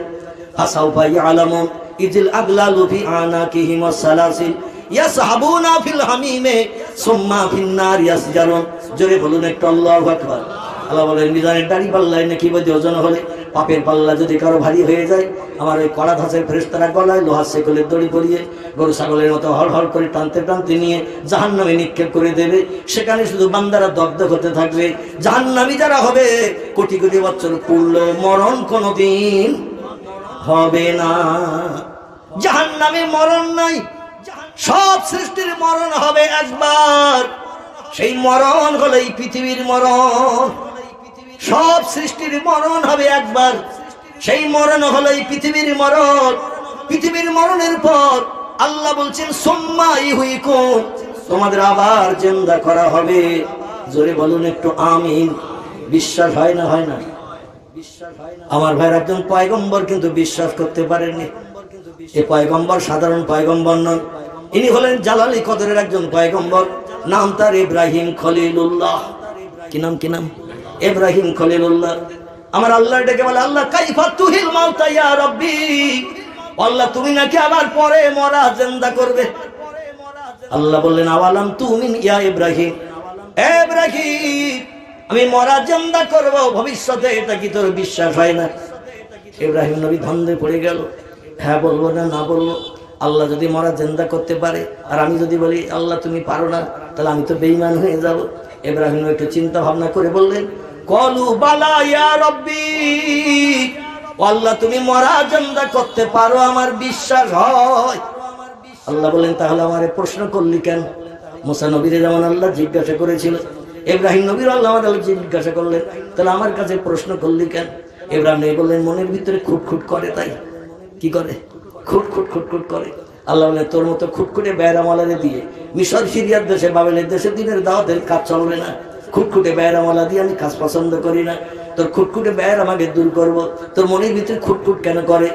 ফাসাউফা ইয়ালামুন ইজিল আগলালু ফি আনাকিহিম ওয়াসসালাসিল ইয়াসহাবুনা ফিল হামিমে সুম্মা ফিন নার ইয়াসজারুন। জোরে বলুন একটু আল্লাহু আকবার। আল্লাহ বলেন মিজানের দাড়ি পাল্লায় নাকি বদি ওজন হলে, পাপের পাল্লা যদি কারো ভারী হয়ে যায়, আমার ওই কড়া ধাঁচের ফেরেশতারা গলায় লোহার শিকলের দড়ি পরিয়ে গরু ছাগলের মতো হড়হড় করে টানতে টানতে নিয়ে জাহান্নামে নিক্ষেপ করে দেবে। সেখানে শুধু বান্দারা দগ্ধ হতে থাকবে। জাহান্নামী যারা হবে কোটি কোটি বছর পড়লো মরণ কোনোদিন হবে না। জাহান্নামে মরণ নাই, সব সৃষ্টির মরণ হবে একবার। সেই মরণ হলো এই পৃথিবীর মরণ। সব সৃষ্টির মরণ হবে একবার, সেই মরণ হলো এই পৃথিবীর মরণ। পৃথিবীর মরণের পর আল্লাহ বলছেন সুম্মা ইউহয়িকুম, তোমাদের আবার জিন্দা করা হবে। জোরে বলুন একটু আমিন। বিশ্বাস হয় না? হয় না? আমার ভাইয়ের একজন পয়গম্বর কিন্তু বিশ্বাস করতে পারেননি। এই পয়গম্বর সাধারণ পয়গম্বর নন, ইনি হলেন জালালি কদরের একজন পয়গম্বর। নাম তার ইব্রাহিম খলিলুল্লাহ। কি নাম? কি নাম? ইব্রাহিম খলিলুল্লাহ। আমার আল্লাহ ডেকে বলে আল্লাহ কাইফা তুহিল মাউতা ইয়া রাব্বি, আল্লাহ তুমি নাকি আবার পরে মরা জিন্দা করবে। আল্লাহ বললেন আওয়ালাম তুমিন ইয়া ইব্রাহিম, ইব্রাহিম আমি মরা জিন্দা করব ভবিষ্যতে, এটা কি তোর বিশ্বাস হয় না? ইব্রাহিম নবী ধন্দে পড়ে গেল, হ্যাঁ বলবো না না বলবো। আল্লাহ যদি মরা জিন্দা করতে পারে আর আমি যদি বলি আল্লাহ তুমি পারো না, তাহলে আমি তো বেঈমান হয়ে যাব। ইব্রাহিম একটু চিন্তা ভাবনা করে বললেন, কলু বালা ইয়া রব্বি, আল্লাহ তুমি মরা জিন্দা করতে পারো, আমার বিশ্বাস হয়। আল্লাহ বলেন, তাহলে আমারে প্রশ্ন করলি কেন? মুসা নবীরে যেমন আল্লাহ জিজ্ঞাসা করেছিল, ইব্রাহিম নবীর আল্লাহ জিজ্ঞাসা করলেন, তাহলে আমার কাছে প্রশ্ন করলি কেন? ইব্রাহিম নবী বললেন, মনের ভিতরে খুটখুট করে, তাই। কি করে? খুটখুট খুটখুট করে। আল্লাহ বলেন, তোর মতো খুটখুটে বেয়রামালারে দিয়ে মিশর সিরিয়ার দেশে বাবেলের দেশে দিনের দাওয়াতের কাজ চলবে না। খুটখুটে বেয়রামালা দিয়ে আমি কাজ পছন্দ করি না। তোর খুটখুটে বেয়ার আমাকে দূর করবো। তোর মনের ভিতরে খুটখুট কেন করে?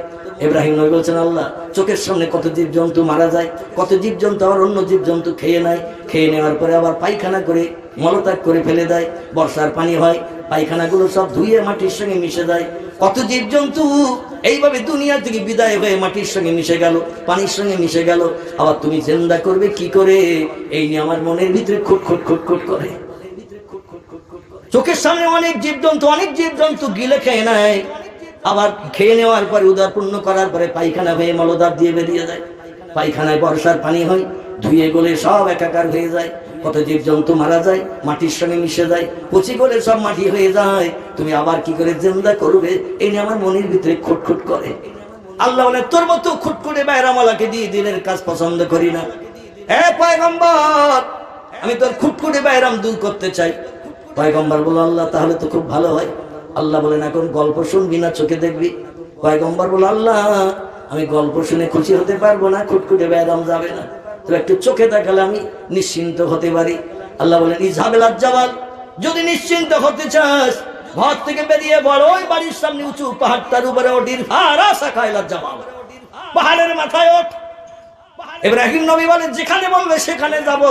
ইব্রাহিম নবী বলছেন, আল্লাহ চোখের সামনে কত জীবজন্তু মারা যায়, কত জীবজন্তু আবার অন্য জীবজন্তু খেয়ে নেয়, খেয়ে নেওয়ার পরে আবার পায়খানা করে মলত্যাগ করে ফেলে দেয়। বর্ষার পানি হয়, পায়খানাগুলো সব ধুয়ে মাটির সঙ্গে মিশে যায়। কত জীবজন্তু এইভাবে দুনিয়া থেকে বিদায় হয়ে মাটির সঙ্গে মিশে গেল, পানির সঙ্গে মিশে গেল। আবার তুমি জিন্দা করবে কি করে? এই নিয়ে আমার মনের ভিতরে খুটখুট খুটখুট করে। চোখের সামনে অনেক জীবজন্তু গিলে খেয়ে নেয়, আবার খেয়ে নেওয়ার পরে উদারপূর্ণ করার পরে পায়খানা হয়ে মলদার দিয়ে বেরিয়ে যায়। পায়খানায় বর্ষার পানি হয়, ধুয়ে গলে সব একাকার হয়ে যায়। কত জীবজন্তু মারা যায়, মাটির সঙ্গে মিশে যায়, পচি গলে সব মাটি হয়ে যায়। তুমি আবার কি করে জিন্দা করবে? এই নিয়ে আমার মনের ভিতরে খুটখুট করে। আল্লাহ বলে, তোর মতো খুটখুটে বেয়রামালাকে দিয়ে দিনের কাজ পছন্দ করি না। এ পয়গম্বর, আমি তোর খুটখুটে বেয়রাম দূর করতে চাই। পয়গম্বর বলল, আল্লাহ তাহলে তো খুব ভালো হয়। আল্লাহ বলেন, এখন গল্প শুনবি না চোখে দেখবি? পয়গম্বর বলল, আল্লাহ আমি গল্প শুনে খুশি হতে পারবো না, খুটখুটে বেয়রাম যাবে না, তো একটু চোখে দেখালে আমি নিশ্চিন্ত হতে পারি। আল্লাহ বলেন, ইজহাবিল জাবাল, যদি নিশ্চিন্ত হতে চাস ঘর থেকে বেরিয়ে বড় ওই বাড়ির সামনে উঁচু পাহাড়টার উপরে ওঠির হারা শাখাইলা জাবাল, পাহাড়ের মাথায় ওঠ। ইব্রাহিম নবী বলেন, যেখানে বলবে সেখানে যাব,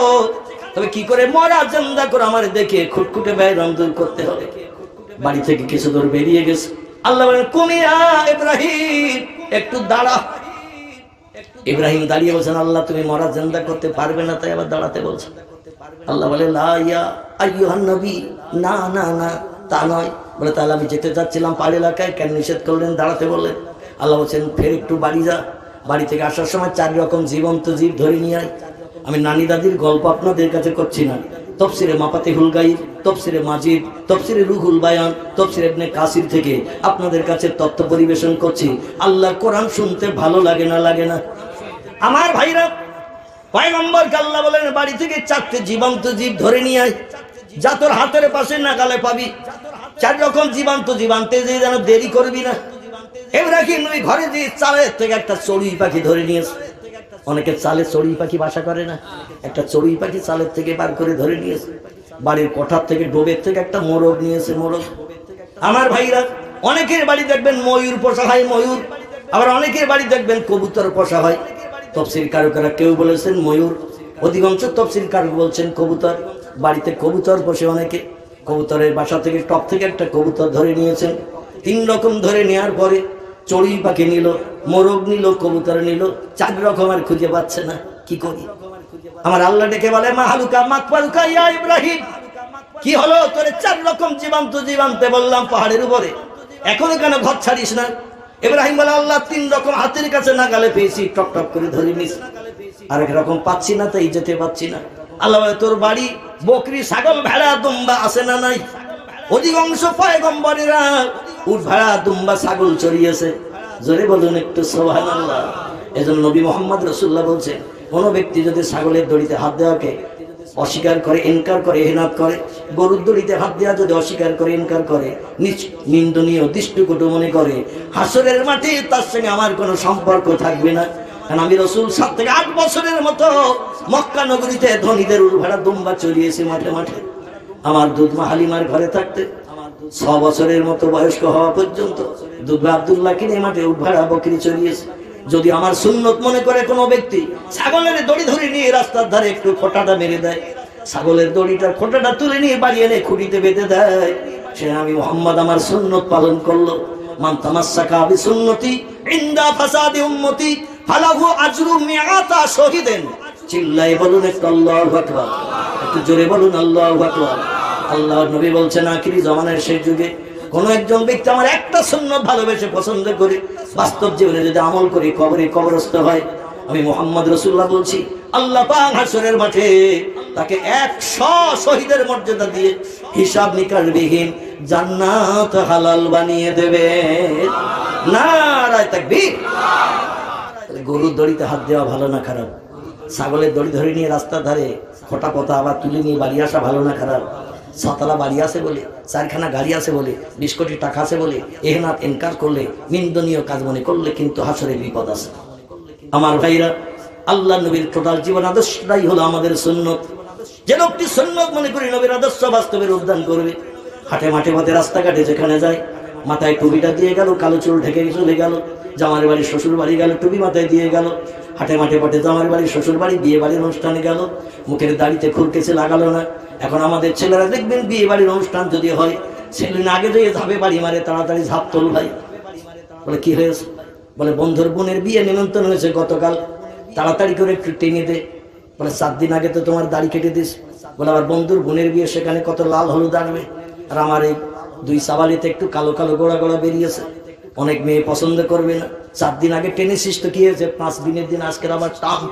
তবে কি করে মরা জিন্দা করে আমার দেখে খুটখুটে বেয়রাম দূর করতে হবে। বাড়ি থেকে কিছু দূর বেরিয়ে গেছে। আল্লাহ বলেন, কুমিয়া ইব্রাহিম, একটু দাঁড়া। ইব্রাহিম দাঁড়িয়ে বলছেন, আল্লাহ তুমি মরা জিন্দা করতে পারবে না, তাই আবার দাঁড়াতে বলছেন। আল্লাহ বলে, লা ইয়া আইয়ুহান নবী, না না না, তা নয়। বলে, তাহলে আমি যেতে চাচ্ছিলাম পাহাড় এলাকায়, কেন নিষেধ করলেন, দাঁড়াতে বললেন? আল্লাহ বলছেন, ফের একটু বাড়ি যা। বাড়ি থেকে আসার সময় 4 রকম জীবন্ত জীব ধরে নিয়ে আয়। আমি নানি দাদির গল্প আপনাদের কাছে করছি না, তফসিরে মাফাতিহুল গায়ব, তফসিরে মাজিদ, তফসিরে রুহুল বায়ান, তফসিরে ইবনে কাসির থেকে আপনাদের কাছে তথ্য পরিবেশন করছি। আল্লাহ কোরআন শুনতে ভালো লাগে না? লাগে না? আমার ভাইরা, পয়গম্বরকে আল্লাহ বলেন, বাড়ি থেকে 4টে জীবন্ত জীব ধরে নিয়ে আয়, যা তোর হাতের পাশে নাগালে পাবি। 4 রকম জীবন্ত জীব আনতে যে যেন দেরি করবি না। ইব্রাহিম নবী ঘরে দিয়ে চালের থেকে একটা চড়ুই পাখি ধরে নিয়েছে। অনেকে চালে চড়ুই পাখি বাসা করে না, একটা চড়ুই পাখি চালের থেকে বার করে ধরে নিয়েছে। বাড়ির কোঠার থেকে ডোবের থেকে একটা মোরগ নিয়েছে, মোরগ। আমার ভাইরা, অনেকের বাড়ি দেখবেন ময়ূর পোষা হয়, ময়ূর। আবার অনেকের বাড়ি দেখবেন কবুতর পোষা হয়। তফসির কারকেরা কেউ বলেছেন ময়ূর, অধিকাংশ তফসির কারক বলছেন কবুতর। বাড়িতে কবুতর পোষে অনেকে। কবুতরের বাসা থেকে টপ থেকে একটা কবুতর ধরে নিয়েছেন। 3 রকম ধরে নেওয়ার পরে চড়ুই পাখি নিল, মোরগ নিল, কবুতর নিল, 4 রকম আর খুঁজে পাচ্ছে না। কি করি? আমার আল্লাহ ডেকে বলে, মাহালুকা মাকবালুকা ইয়া ইব্রাহিম, কি হলো? তোরে 4 রকম জীবন্ত জীব আনতে বললাম পাহাড়ের উপরে, এখনো কেন ঘর ছাড়িস না? ইব্রাহিম বলে, আল্লাহ 3 রকম হাতের কাছে নাগালে পেয়েছি, টপ টপ করে ধরে নিস। আরেক রকম পাচ্ছি না, তাই যেতে পাচ্ছি না। আল্লাহ বলে, তোর বাড়ি বকরি, ছাগল, ভেড়া, দুম্বা আছে না নাই? অধিকাংশ পয়গম্বরেরা উট, ভেড়া, দুম্বা, ছাগল চড়িয়েছে। জোরে বলুন একটু সুবহানাল্লাহ। এজন্য নবী মুহাম্মদ রাসূলুল্লাহ বলছেন, কোন ব্যক্তি যদি ছাগলের দড়িতে হাত দেওয়াকে অস্বীকার করে, ইনকার করে, হেনাত করে, গরুর দড়িতে হাত দেওয়া যদি অস্বীকার করে, ইনকার করে, নিন্দনীয় দৃষ্টিকটু মনে করে, হাসরের মাঠে তার সঙ্গে আমার কোনো সম্পর্ক থাকবে না। কারণ আমি রাসূল 7 থেকে 8 বছরের মতো মক্কা নগরীতে ধনীদের উট, ভেড়া, দুম্বা চড়িয়েছি মাঠে মাঠে। আমার দুধমা হালিমার ঘরে থাকতে 6 বছরের মতো বয়স্ক হওয়া পর্যন্ত দুধমা আব্দুল্লাহ কিনে মাঠে উট, ভেড়া, বকরি চড়িয়েছে। যদি আমার সুন্নত মনে করে কোনো ব্যক্তি ছাগলের দড়ি ধরে নিয়ে রাস্তার ধারে একটু খোঁটাটা মেরে দেয়, ছাগলের দড়িটা খোঁটাটা তুলে নিয়ে বাড়ি এনে খুঁটিতে বেঁধে দেয়, সে আমি মুহাম্মদ আমার সুন্নত পালন করলো। মান তামাসসাকা বিসুন্নতি ইনদা ফাসাদি উম্মতি ফালাহু আজরু মিআতা শহীদেন। চিল্লায়ে বলুন একটু আল্লাহু আকবার, একটু জোরে বলুন আল্লাহু আকবার। আল্লাহর নবী বলছেন, আখিরি জামানার সেই যুগে কোন একজন ব্যক্তি আমার একটা সুন্নত ভালোবেসে পছন্দ করে বাস্তব জীবনে যদি আমল করে কবরে কবরস্থ হয়, আমি মুহাম্মদ রাসূলুল্লাহ বলছি, আল্লাহ পাক হাসরের মাঠে তাকে 100 শহীদের মর্যাদা দিয়ে হিসাব নিকাশবিহীন জান্নাত হালাল বানিয়ে দেবে। নারায়ে তাকবীর। গরুর দড়িতে হাত দেওয়া ভালো না খারাপ? ছাগলের দড়ি ধরে নিয়ে রাস্তার ধারে ফটা পতা আবার তুলে নিয়ে বাড়ি আসা ভালো না খারাপ? ছতলা বাড়ি আছে বলে, 4খানা গাড়ি আছে বলে, 20 কোটি টাকা আছে বলে এহনাত এনকার করলে, নিন্দনীয় কাজ মনে করলে কিন্তু হাসরে বিপদ আছে। আমার ভাইরা, আল্লাহ নবীর টোটাল জীবন আদর্শটাই হলো আমাদের সুন্নত। যে লোকটি সুন্নত মনে করি নবীর আদর্শ বাস্তবে রূপদান করবে, হাটে মাঠে পথে রাস্তাঘাটে যেখানে যায় মাথায় টুপিটা দিয়ে গেল, কালো চুল ঢেকে চলে গেল, জামার বাড়ি শ্বশুর বাড়ি গেল টুপি মাথায় দিয়ে গেল, হাটে মাঠে পথে জামার বাড়ি শ্বশুর বাড়ি বিয়ে বাড়ির অনুষ্ঠানে গেল, মুখের দাড়িতে খুরকেছে লাগালো না। এখন আমাদের ছেলেরা দেখবেন বিয়ে বাড়ির অনুষ্ঠান যদি হয়, সেদিন আগে যেয়ে ঝাঁপে বাড়ি মারে, তাড়াতাড়ি ঝাঁপ তোল ভাই। বলে কি হয়েছে? বলে বন্ধুর বোনের বিয়ে নিমন্ত্রণ হয়েছে গতকাল, তাড়াতাড়ি করে একটু টেনে দে। বলে 7 দিন আগে তো তোমার দাড়ি কেটে দিস। বলে আবার বন্ধুর বোনের বিয়ে, সেখানে কত লাল হলুদ আসবে, আর আমার এই 2 সাবালিতে একটু কালো কালো গোড়া গোড়া বেরিয়েছে, অনেক মেয়ে পছন্দ করবে না। 7 দিন আগে টেনেছিস তো কি হয়েছে, 5 দিনের দিন আজকের আবার টান।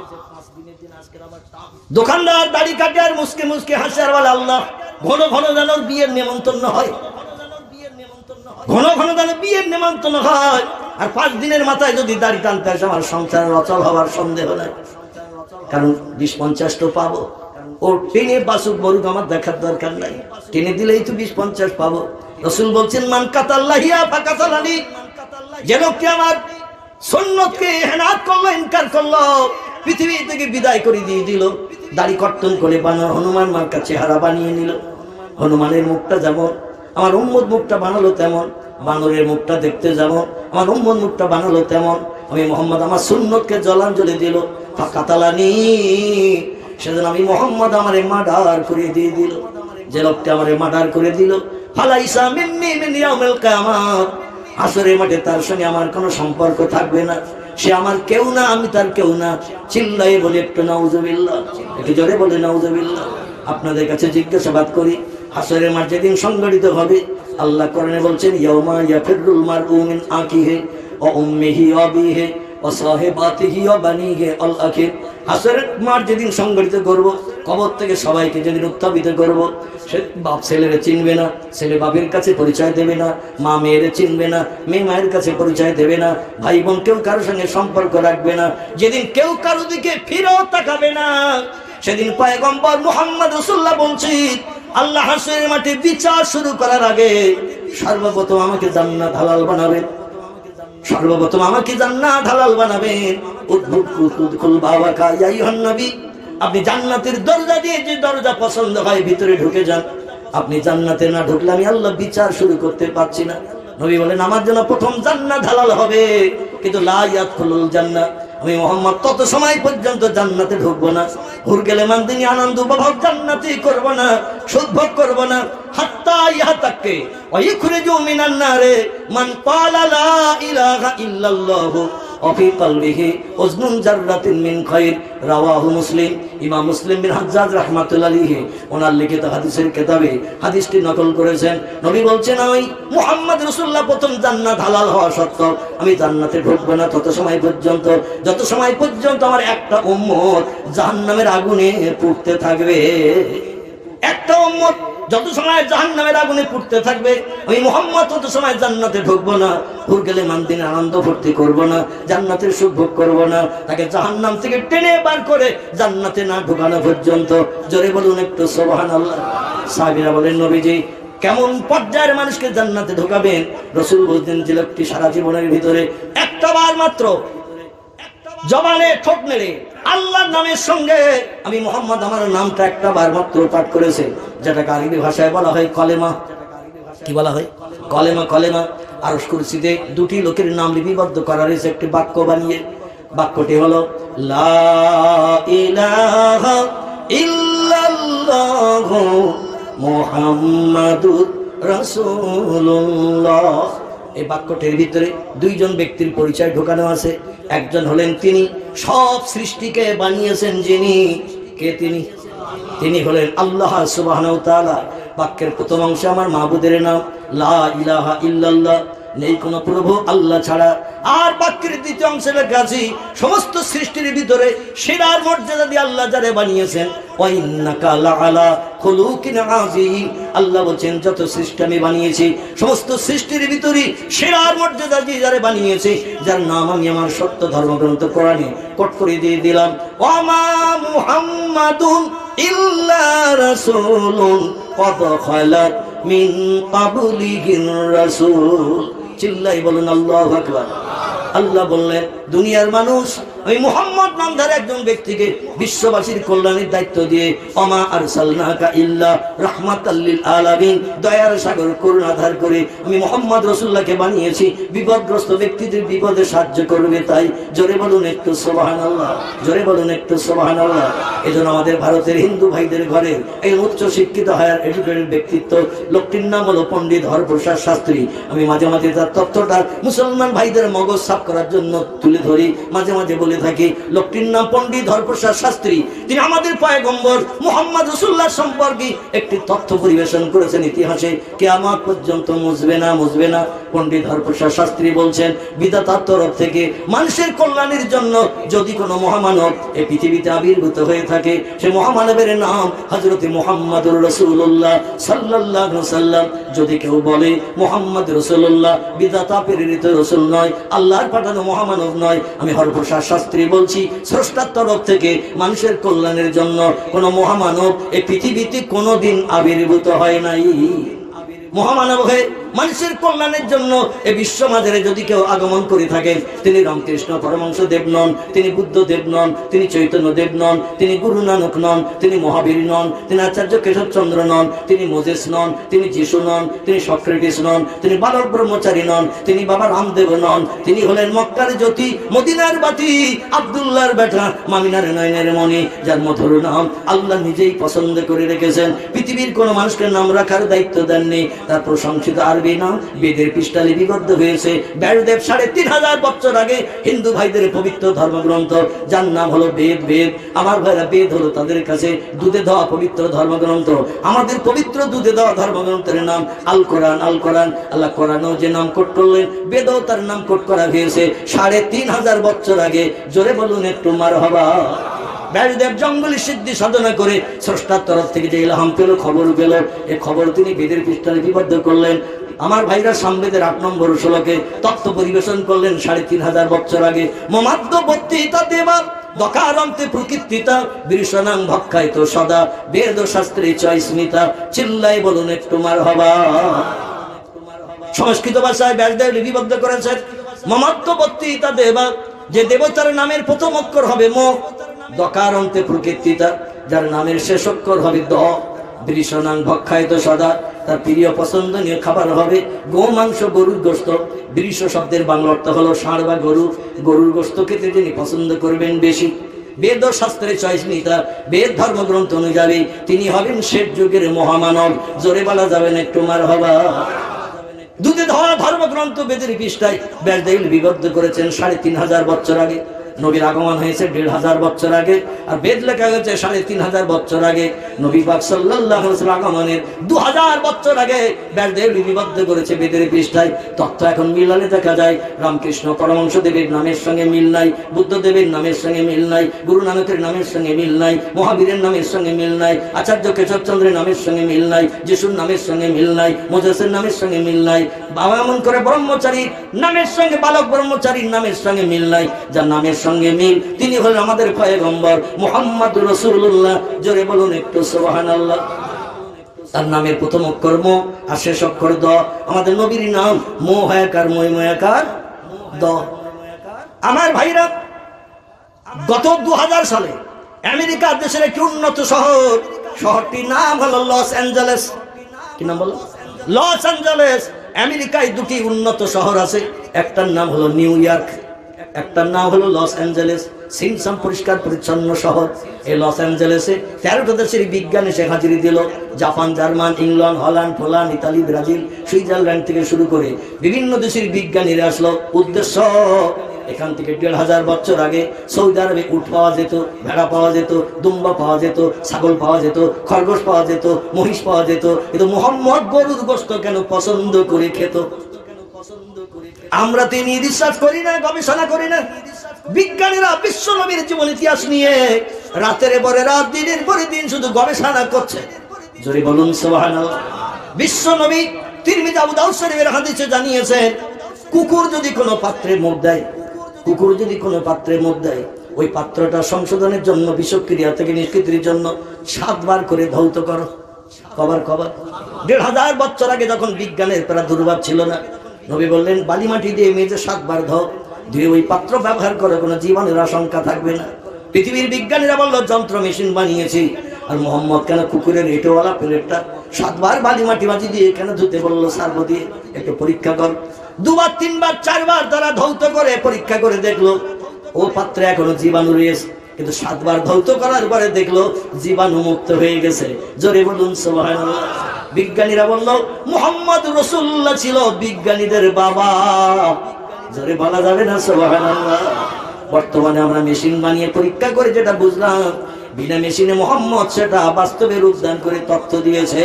দোকানদার দাড়ি কাটে আর মুসকে মুসকে হাসে আর বলে আল্লাহ ঘন ঘন যেন বিয়ের নেমন্তন্ন হয়, ঘন ঘন যেন বিয়ের নেমন্তন্ন হয়। আর 5 দিনের মাথায় যদি দাড়ি টানতে আসে, আমার সংসারের অচল হওয়ার সন্দেহ নাই। কারণ 20-50 তো পাবো, ও টেনে বাসুক বরুক আমার দেখার দরকার নাই, টেনে দিলেই তো 20-50 পাবো। রাসূল বলছেন মান কাতাল্লাহিয়া ফাকাতালানি, যে লোকটি আমার সুন্নতকে ইহনাত করলো, ইনকার করলো, পৃথিবী থেকে বিদায় করে দিয়ে দিল। দাড়ি কর্তন করে বানানো হনুমান মার্কা চেহারা বানিয়ে নিল। হনুমানের মুখটা যেমন আমার উম্মত মুখটা বানালো তেমন, বানরের মুখটা দেখতে যেমন আমার উম্মত মুখটা বানালো তেমন, আমি মুহাম্মদ আমার সুন্নতকে জলাঞ্জলি দিল। ফাকাতালানি, সেদিন আমি মুহাম্মদ আমারে মার্ডার করে দিয়ে দিল। যে লোকটা আমারে মার্ডার করে দিল, ফালাইসা মিন্নি মিন ইয়াউমিল কিয়ামাত, হাসরের মাঠে তার সঙ্গে আমার কোনো সম্পর্ক থাকবে না, সে আমার কেউ না, আমি তার কেউ না। চিল্লাই বলে একটু নাউজুবিল্লাহ, একটু জোরে বলে নাউজুবিল্লাহ। আপনাদের কাছে জিজ্ঞাসাবাদ করি, হাসরের মাঠ যেদিন সংগঠিত হবে, আল্লাহ কোরআনে বলছেন ইয়াউমা ইয়াফিরুল মারউ মিন আখিহি ওয়া উম্মিহি ওয়া আবিহি ওয়া সাহিবাতিহি ওয়া বানিহি আল আখির। হাসরের মাঠ যেদিন সংগঠিত করব, কবর থেকে সবাইকে যেদিন উত্থাপিত করব, সে বাপ ছেলেরে চিনবে না, ছেলে বাপের কাছে পরিচয় দেবে না, মা মেয়েরে চিনবে না, মেয়ে মায়ের কাছে পরিচয় দেবে না, ভাই বোন কেউ কারোর সঙ্গে সম্পর্ক রাখবে না। যেদিন কেউ কারো দিকে ফিরেও তাকাবে না, সেদিন পয়গম্বর মুহাম্মদ রাসূলুল্লাহ বলছেন আল্লাহ হাসরের মাঠে বিচার শুরু করার আগে সর্বপ্রথম আমাকে জান্নাত হালাল বানাবেন, সর্বপ্রথম আমাকে জান্নাত হালাল বানাবেন। উদখুল বাবাকা ইয়া আইয়ুহান নবী, আপনি জান্নাতের দরজা দিয়ে যে দরজা পছন্দ হয় ভিতরে ঢুকে যান। আপনি জান্নাতে না ঢুকলে আমি আল্লাহ বিচার শুরু করতে পারছি না। নবী বলেন আমার জন্য প্রথম জান্নাত হালাল হবে, কিন্তু লা ইয়াদখুলুল জান্নাত, আমি মুহাম্মদ তত সময় পর্যন্ত জান্নাতে ঢুকবো না, হুর গেলে মানদিনী আনন্দ উপভোগ জান্নাতি করব না, সুভোগ করব না। হাত্তা ইয়াতাকে ওয়া ইখরিজু মিনান নারে মান ক্বালা লা ইলাহা ইল্লাল্লাহ ওয়া ফি কলবিহি উজনুন জাররাতিন মিন খায়র, রাওয়াহু মুসলিম। ইমাম মুসলিম বিন হাজ্জাজ রাহমাতুল্লাহি আলাইহি ওনার লিখিত হাদিসের কিতাবে হাদিসটি নকল করেছেন। নবী বলছেন ওই মুহাম্মদ রাসূলুল্লাহ প্রথম জান্নাত হালাল হওয়া সত্ত্বেও আমি জান্নাতে ঢুকবো না তত সময় পর্যন্ত, যত সময় পর্যন্ত আমার একটা উম্মত জাহান্নামের আগুনে পুড়তে থাকবে। একটা উম্মত যত সময় জাহান্নামের আগুনে পুড়তে থাকবে, আমি মুহাম্মদ তত সময় জান্নাতে ঢুকবো না, হুর গেলে মানদিনে আনন্দ ফুর্তি করবো না, জান্নাতের সুখ ভোগ করবো না, তাকে জাহান্নাম থেকে টেনে বার করে জান্নাতে না ঢুকানো পর্যন্ত। জোরে বলুন একটু সুবহানাল্লাহ। সাহাবীরা বলেন নবীজি কেমন পর্যায়ের মানুষকে জান্নাতে ঢোকাবেন? রাসূল বলতেন যে লোকটি সারা জীবনের ভিতরে একটা বার মাত্র জবানে ঠোঁট নেড়ে আল্লাহর নামের সঙ্গে আমি মুহাম্মদ আমার নামটা একটা বার মাত্র পাঠ করেছে, যেটাকে আরবি ভাষায় বলা হয় কলেমা। কি বলা হয়? কলেমা। কলেমা আরশ কুরসিতে 2টি লোকের নাম লিপিবদ্ধ করা হয়েছে একটি বাক্য বানিয়ে। বাক্যটি হলো লা ইলাহা ইল্লাল্লাহু মুহাম্মাদুর রাসূলুল্লাহ। এই বাক্যটির ভিতরে 2জন ব্যক্তির পরিচয় ঢোকানো আছে। একজন হলেন তিনি সব সৃষ্টিকে বানিয়েছেন যিনি, কে তিনি? তিনি হলেন আল্লাহ সুবহানাহু ওয়া তাআলা। বাক্যের প্রথম অংশে আমার মাবুদের নাম লা ইলাহা ইল্লাল্লাহ, নেই কোনো প্রভু আল্লাহ ছাড়া। আর বাক্যের দ্বিতীয় অংশে লেখা আছে সমস্ত সৃষ্টির ভিতরে সেরার মর্যাদা দিয়ে আল্লাহ যারে বানিয়েছেন, ওয়া ইন্নাকা লাআলা খুলুকিন আযীম। আল্লাহ বলেন যত সৃষ্টি আমি বানিয়েছি সমস্ত সৃষ্টির ভিতরে সেরার মর্যাদা দিয়ে যারে বানিয়েছে, যার নাম আমি আমার সত্য ধর্মগ্রন্থ কোরআনে কোট করে দিয়ে দিলাম, ওয়া মা মুহাম্মাদুন ইল্লা রাসূলুন ক্বাদ খালাত মিন ক্বাবলিহির রাসূল। চিল্লাই বলুন আল্লাহু আকবার। আল্লাহ বললেন দুনিয়ার মানুষ ওই মুহাম্মদ নামধারী একজন ব্যক্তিকে বিশ্ববাসীর কল্যাণের দায়িত্ব দিয়ে ওমা আরসালনাকা ইল্লা রাহমাতাল লিল আলামিন, দয়ার সাগর করুণাধার করে আমি মুহাম্মদ রাসূলুল্লাহকে বানিয়েছি বিপদগ্রস্ত ব্যক্তিদের বিপদে সাহায্য করবে। তাই জোরে বলুন একটু সুবহানাল্লাহ, জোরে বলুন একটু সুবহানাল্লাহ। এজন্য আমাদের ভারতের হিন্দু ভাইদের ঘরে এই উচ্চ শিক্ষিত হায়ার এডুকেটেড ব্যক্তিত্ব, লোকটির নাম হলো পণ্ডিত হরপ্রসাদ শাস্ত্রী। আমি মাঝে মাঝে তার তথ্যটা মুসলমান ভাইদের মগজ সাফ করার জন্য তুলে ধরি, মাঝে মাঝে বলে থাকি। লোকটির নাম পণ্ডিত হরপ্রসাদ শাস্ত্রী। তিনি আমাদের পয়গম্বর মুহাম্মদ রাসূলুল্লাহ সম্পর্কে একটি তথ্য পরিবেশন করেছেন ইতিহাসে, কিয়ামত পর্যন্ত মুছবে না, মুছবে না। পণ্ডিত হরপ্রসাদ শাস্ত্রী বলছেন বিধাতার তরফ থেকে মানুষের কল্যাণের জন্য যদি কোনো মহামানব এই পৃথিবীতে আবির্ভূত হয়ে থাকে, সে মহামানবের নাম হযরত মুহাম্মদুর রাসূলুল্লাহ সাল্লাল্লাহু আলাইহি সাল্লাম। যদি কেউ বলে মুহাম্মদ রাসূলুল্লাহ বিধাতা প্রেরিত রাসূল নয়, আল্লাহর পাঠানো মহামানব নয়, আমি হরপ্রসাদ শাস্ত্রী বলছি স্রষ্টার তরফ থেকে মানুষের কল্যাণের জন্য কোন মহামানব এই পৃথিবীতে কোনোদিন আবির্ভূত হয় নাই। মহামানব হয়ে মানুষের কল্যাণের জন্য এই বিশ্ব মাঝারে যদি কেউ আগমন করে থাকেন, তিনি রামকৃষ্ণ পরমহংস দেব নন, তিনি বুদ্ধ দেব নন, তিনি চৈতন্য দেব নন, তিনি গুরু নানক নন, তিনি মহাবীর নন, তিনি আচার্য কেশবচন্দ্র নন, তিনি মোজেস নন, তিনি যিশু নন, তিনি সক্রেটিস নন, তিনি বালক ব্রহ্মচারী নন, তিনি বাবা রামদেব নন। তিনি হলেন মক্কার জ্যোতি, মদিনার বাতি, আব্দুল্লাহর বেটা, মামিনার নয়নের মণি, যার মধুর নাম আল্লাহ নিজেই পছন্দ করে রেখেছেন। পৃথিবীর কোন মানুষকে নাম রাখার দায়িত্ব দেননি। তার প্রশংসিত আরবি নাম বেদের পৃষ্ঠা লিপিবদ্ধ হয়েছে। ব্যাসদেব 3500 বছর আগে হিন্দু ভাইদের পবিত্র ধর্মগ্রন্থ, যার নাম হলো বেদ। বেদ আমার ভাইরা, বেদ হলো তাদের কাছে দুধে দেওয়া পবিত্র ধর্মগ্রন্থ। আমাদের পবিত্র দুধে দেওয়া ধর্মগ্রন্থের নাম আল কোরআন। আল কোরআন আল্লাহ কোরআনও যে নাম কোট করলেন, বেদও তার নাম কোট করা হয়েছে 3500 বছর আগে। জোরে বলুন একটু মারহাবা। ব্যাসদেব জঙ্গলি সিদ্ধি সাধনা করে স্রষ্টার তরফ থেকে যে ইলহাম পেল, খবর পেল, এই খবর তিনি বেদের পৃষ্ঠা লিপিবদ্ধ করলেন। আমার ভাইরা সামবেদের 8 নম্বর শ্লোকে তত্ত্ব পরিবেশন করলেন 3500 বছর আগে। মমাদ্য বত্তিতা দেবা দকারন্তে প্রকৃতিতা বৃষণাং ভক্ষায়িত সদা বেদ শাস্ত্রে চয় স্মিতা। চিল্লাই বলুন একটু মারহাবা। সংস্কৃত ভাষায় ব্যাসদেব লিপিবদ্ধ করেছেন মমাদ্য বত্তিতা দেবা, যে দেবতার নামের প্রথম অক্ষর হবে ম, দকারন্তে প্রকৃতিতা, যার নামের শেষ অক্ষর হবে দ, বৃষণাং ভক্ষায়িত সদা, তার প্রিয় পছন্দনীয় খাবার হবে গো মাংস, গরুর গোশত। বৃষ শব্দের বাংলা অর্থ হলো ষাঁড় বা গরু। গরুর গোশত খেতে তিনি পছন্দ করবেন বেশি। বেদ শাস্ত্রে চয়েস নিতা, বেদ ধর্মগ্রন্থ অনুযায়ী তিনি হবেন শেষ যুগের মহামানব। জোরে বলা যাবেন একটু মারহাবা। দুধে ধরা ধর্মগ্রন্থ বেদের পৃষ্ঠায় ব্যাসদেব লিপিবদ্ধ করেছেন 3500 বছর আগে। নবীর আগমন হয়েছে 1500 বছর আগে, আর বেদ লেখা হয়েছে 3500 বছর আগে। নবী পাক সাল্লাল্লাহু আলাইহি ওয়াসাল্লাম আগমনের 2000 বছর আগে ব্যাসদেব লিপিবদ্ধ করেছে বেদের পৃষ্ঠায়। তথ্য এখন মিলালে দেখা যায় রামকৃষ্ণ পরমহংস দেবের নামের সঙ্গে মিল নাই, বুদ্ধদেবের নামের সঙ্গে মিল নাই, গুরু নানকের নামের সঙ্গে মিল নাই, মহাবীরের নামের সঙ্গে মিল নাই, আচার্য কেশবচন্দ্রের নামের সঙ্গে মিল নাই, যিশুর নামের সঙ্গে মিল নাই, মোজেসের নামের সঙ্গে মিল নাই, বাবা এমন করে ব্রহ্মচারী নামের সঙ্গে বালক ব্রহ্মচারীর নামের সঙ্গে মিল নাই। যার নামের সঙ্গে মিল তিনি হলেন আমাদের পয়গম্বর মুহাম্মদুর রাসূলুল্লাহ। জোরে বলুন একটু সুবহানাল্লাহ। তার নামের প্রথম অক্ষর ম আর শেষ অক্ষর দ। আমাদের নবীর নাম মোহায়াকার, ময়ময়াকার দ। আমার ভাইরা, গত 2000 সালে আমেরিকা দেশের একটি উন্নত শহর, শহরটির নাম হলো লস অ্যাঞ্জেলেস। কি নাম বলো? Los Angeles. আমেরিকায় 2টি উন্নত শহর আছে, একটার নাম হলো নিউ ইয়র্ক, একটার নাম হলো লস অ্যাঞ্জেলেস। সিমসাম পরিষ্কার পরিচ্ছন্ন শহর। এই লস অ্যাঞ্জেলেসে 13টা দেশের বিজ্ঞানী এসে হাজিরি দিল। Japan, German, England, Holland, Poland, Italy, Brazil, Switzerland থেকে শুরু করে বিভিন্ন দেশের বিজ্ঞানীরা আসলো। উদ্দেশ্য, এখান থেকে 1500 বছর আগে সৌদি আরবে উট পাওয়া যেত, ভেড়া পাওয়া যেত, দুম্বা পাওয়া যেত, ছাগল পাওয়া যেত, খরগোশ পাওয়া যেত, মহিষ পাওয়া যেত, কিন্তু মুহাম্মদ গরুর গোশত কেন পছন্দ করে খেত? আমরা তিনি রিসার্চ করি না, গবেষণা করি না। বিজ্ঞানীরা বিশ্ব নবীর জীবন ইতিহাস নিয়ে রাতের পরে রাত, দিনের পরে দিন শুধু গবেষণা করছে। জোরে বলুন সুবহানাল্লাহ। বিশ্ব নবী তিরমিজি আবু দাউদ শরীফের হাদিসে জানিয়েছেন, কুকুর যদি কোনো পাত্রে মুখ দেয়, কুকুর যদি কোনো পাত্রে মুখ দেয়, ওই পাত্রটা সংশোধনের জন্য, বিষক্রিয়া থেকে নিষ্কৃতির জন্য 7 বার করে ধৌত করো। কবার? 1500 বছর আগে যখন বিজ্ঞানের প্রাদুর্ভাব ছিল না, নবী বললেন বালি মাটি দিয়ে মেজে 7 বার ধোও, ধুয়ে ওই পাত্র ব্যবহার করে, কোনো জীবাণুর আশঙ্কা থাকবে না। পৃথিবীর বিজ্ঞানীরা বলল যন্ত্র মেশিন বানিয়েছি, আর মোহাম্মদ কেন কুকুরের এঁটোওয়ালা প্লেটটা 7 বার বালি মাটি মাটি দিয়ে কেন ধুতে বললো? সার্ব দিয়ে একটু পরীক্ষা কর। 2 বার 3 বার 4 বার তারা ধৌত করে পরীক্ষা করে দেখলো ও পাত্রে এখনো জীবাণু রয়েছে, কিন্তু 7 বার ধৌত করার পরে দেখলো জীবাণু মুক্ত হয়ে গেছে। জোরে বলুন সুবহানাল্লাহ। বিজ্ঞানীরা বলল মুহাম্মদ রাসূলুল্লাহ ছিল বিজ্ঞানীদের বাবা। জোরে বলা যাবে না সুবহানাল্লাহ। বর্তমানে আমরা মেশিন বানিয়ে পরীক্ষা করে যেটা বুঝলাম, বিনা মেশিনে মোহাম্মদ সেটা বাস্তবে রূপদান করে তথ্য দিয়েছে।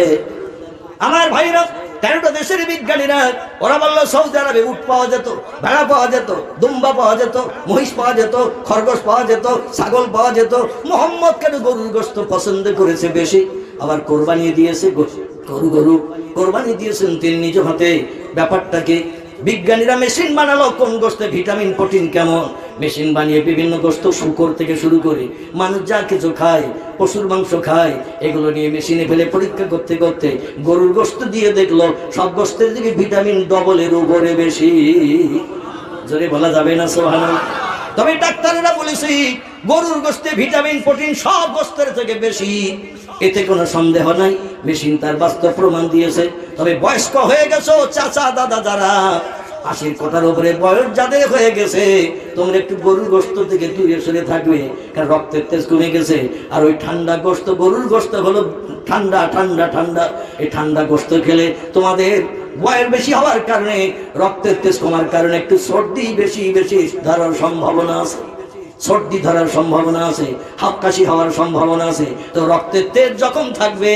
আমার ভাইরা, 13টা দেশের বিজ্ঞানীরা ওরা বলল সৌদি আরবে উট পাওয়া যেত, ভেড়া পাওয়া যেত, দুম্বা পাওয়া যেত, মহিষ পাওয়া যেত, খরগোশ পাওয়া যেত, ছাগল পাওয়া যেত। মোহাম্মদ কেন গরুর গোশত পছন্দ করেছে বেশি, আবার কোরবানি দিয়েছে গরু কোরবানি দিয়েছেন তিনি নিজ হাতে। ব্যাপারটাকে বিজ্ঞানীরা মেশিন বানালো, কোন গোশতে ভিটামিন প্রোটিন কেমন, মেশিন বানিয়ে বিভিন্ন গোশত, শুকর থেকে শুরু করে মানুষ যা কিছু খায়, পশুর মাংস খায়, এগুলো নিয়ে মেশিনে ফেলে পরীক্ষা করতে করতে গরুর গোশত দিয়ে দেখলো সব গোশতের দিকে ভিটামিন ডবলের উপরে বেশি। জোরে বলা যাবে না সুবহানাল্লাহ। তবে ডাক্তারেরা বলেছে গরুর গোশতে ভিটামিন প্রোটিন সব গোশতের থেকে বেশি, এতে কোনো সন্দেহ নাই, মেশিন তার বাস্তব প্রমাণ দিয়েছে। তবে বয়স্ক হয়ে গেছো চাচা দাদা যারা 80 কোটার উপরে বয়স যাদের হয়ে গেছে, তোমরা একটু গরুর গোশত থেকে দূরে সরে থাকবে, কারণ রক্তের তেজ কমে গেছে। আর ওই ঠান্ডা গোশত, গরুর গোশত হলো ঠান্ডা ঠান্ডা ঠান্ডা, এই ঠান্ডা গোশত খেলে তোমাদের বয়স বেশি হওয়ার কারণে, রক্তের তেজ কমার কারণে একটু সর্দি বেশি ধরার সম্ভাবনা আছে, সর্দি ধরার সম্ভাবনা আছে, হাঁফ কাশি হওয়ার সম্ভাবনা আছে। তো রক্তের তেজ যখন থাকবে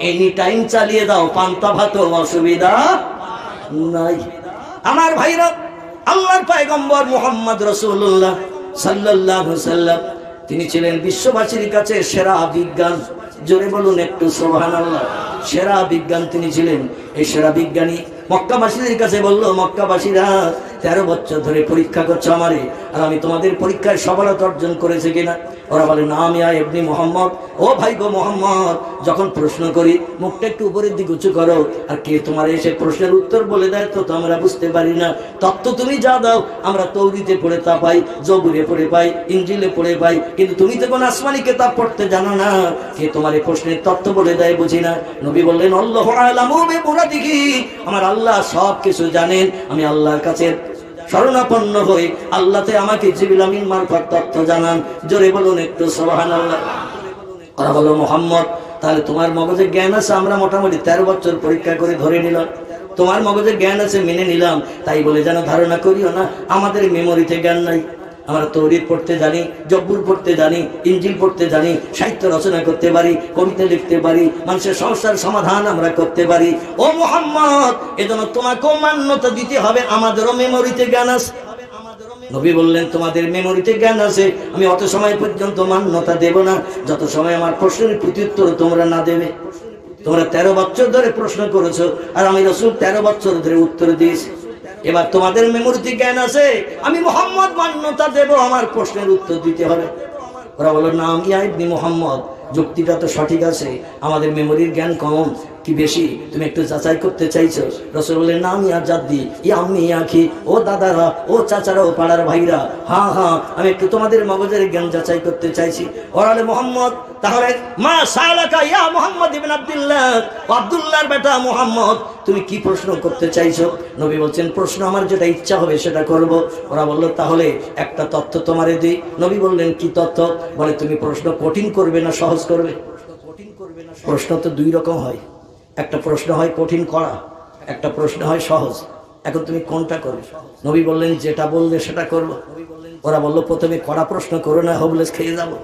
এনি টাইম চালিয়ে দাও, পান্তা ভাত অসুবিধা নাই। আমার ভাইরা, আল্লাহর পয়গম্বর মুহাম্মদ রাসূলুল্লাহ সাল্লাল্লাহু আলাইহি সাল্লাম তিনি ছিলেন বিশ্ববাসীর কাছে সেরা বিজ্ঞান। জোরে বলুন একটু সুবহানাল্লাহ। সেরা বিজ্ঞান তিনি ছিলেন। এই সেরা বিজ্ঞানী মক্কাবাসীদের কাছে বলল, মক্কাবাসীরা 13 বছর ধরে পরীক্ষা করছে আমারে, আর আমি তোমাদের পরীক্ষায় সফলতা অর্জন করেছে কিনা। ওরা বলে নাম ইয়া ইবনে মুহাম্মদ। ও ভাই গো মুহাম্মদ, যখন প্রশ্ন করি মুখটা একটু উপরের দিকে উঁচু করো, আর কে তোমার এসে প্রশ্নের উত্তর বলে দেয় তো আমরা বুঝতে পারি না। তত্ত্ব তুমি যা দাও আমরা তৌরিতে পড়ে তা পাই, জবুরে পড়ে পাই, ইনজিলে পড়ে পাই, কিন্তু তুমি তো কোন আসমানি কিতাব পড়তে জানো না, কে তোমার এই প্রশ্নের তত্ত্ব বলে দেয় বুঝি না। নবী বললেন আল্লাহু আ'লামু বিমুরাদিহি, আমার আল্লাহ সব কিছু জানেন, আমি আল্লাহর কাছে শরণাপন্ন হই, আল্লাহতে আমাকে জিবরিল আমিন মারফত তথ্য জানান। জোরে বলুন একটু সুবহানাল্লাহ। ওরা বলল মুহাম্মদ, তাহলে তোমার মগজে জ্ঞান আছে, আমরা মোটামুটি 13 বছর পরীক্ষা করে ধরে নিলাম, তোমার মগজে জ্ঞান আছে মেনে নিলাম, তাই বলে যেন ধারণা করিও না আমাদের মেমোরিতে জ্ঞান নাই। আমরা তৌরিত পড়তে জানি, জব্বুর পড়তে জানি, ইনজিল পড়তে জানি, সাহিত্য রচনা করতে পারি, কবিতা লিখতে পারি, মানুষের সমস্যার সমাধান আমরা করতে পারি। ও মুহাম্মদ, এজন্য তোমাকেও মান্যতা দিতে হবে, আমাদেরও মেমোরিতে জ্ঞান আছে। নবী বললেন তোমাদের মেমোরিতে জ্ঞান আছে, আমি অত সময় পর্যন্ত মান্যতা দেব না যত সময় আমার প্রশ্নের প্রত্যুত্তর তোমরা না দেবে। তোমরা 13 বছর ধরে প্রশ্ন করেছো, আর আমি রাসূল 13 বছর ধরে উত্তর দিয়েছি। এবার তোমাদের মেমোরিতে জ্ঞান আছে, আমি মুহাম্মদ মান্যতা দেব, আমার প্রশ্নের উত্তর দিতে হবে। ওরা বলল নাম ইয়া ইবনে মুহাম্মদ, যুক্তিটা তো সঠিক আছে, আমাদের মেমোরির জ্ঞান কম কি বেশি তুমি একটু যাচাই করতে চাইছো। রাসূল বললেন নাম ইয়া জাদ্দি ইয়া আম্মি ইয়া আখি, ও দাদারা, ও চাচারা, ও পাড়ার ভাইরা, হ্যাঁ হ্যাঁ আমি একটু তোমাদের মগজের জ্ঞান যাচাই করতে চাইছি। ওরা বলে মুহাম্মদ, তাহলে মা সালাকা ইয়া মুহাম্মদ ইবনে আব্দুল্লাহ, আব্দুল্লাহর বেটা মুহাম্মদ, তুমি কি প্রশ্ন করতে চাইছো? নবী বলছেন প্রশ্ন আমার যেটা ইচ্ছা হবে সেটা করব। ওরা বলল তাহলে একটা তথ্য তোমারে দিই। নবী বললেন কি তথ্য? বলে তুমি প্রশ্ন কঠিন করবে না সহজ করবে? প্রশ্ন তো 2 রকম হয়, একটা প্রশ্ন হয় কঠিন করা, একটা প্রশ্ন হয় সহজ। এখন তুমি কোনটা করবে? নবী বললেন যেটা বললে সেটা করব। ওরা বলল প্রথমে কড়া প্রশ্ন করো না, হোমলেস খেয়ে যাবো,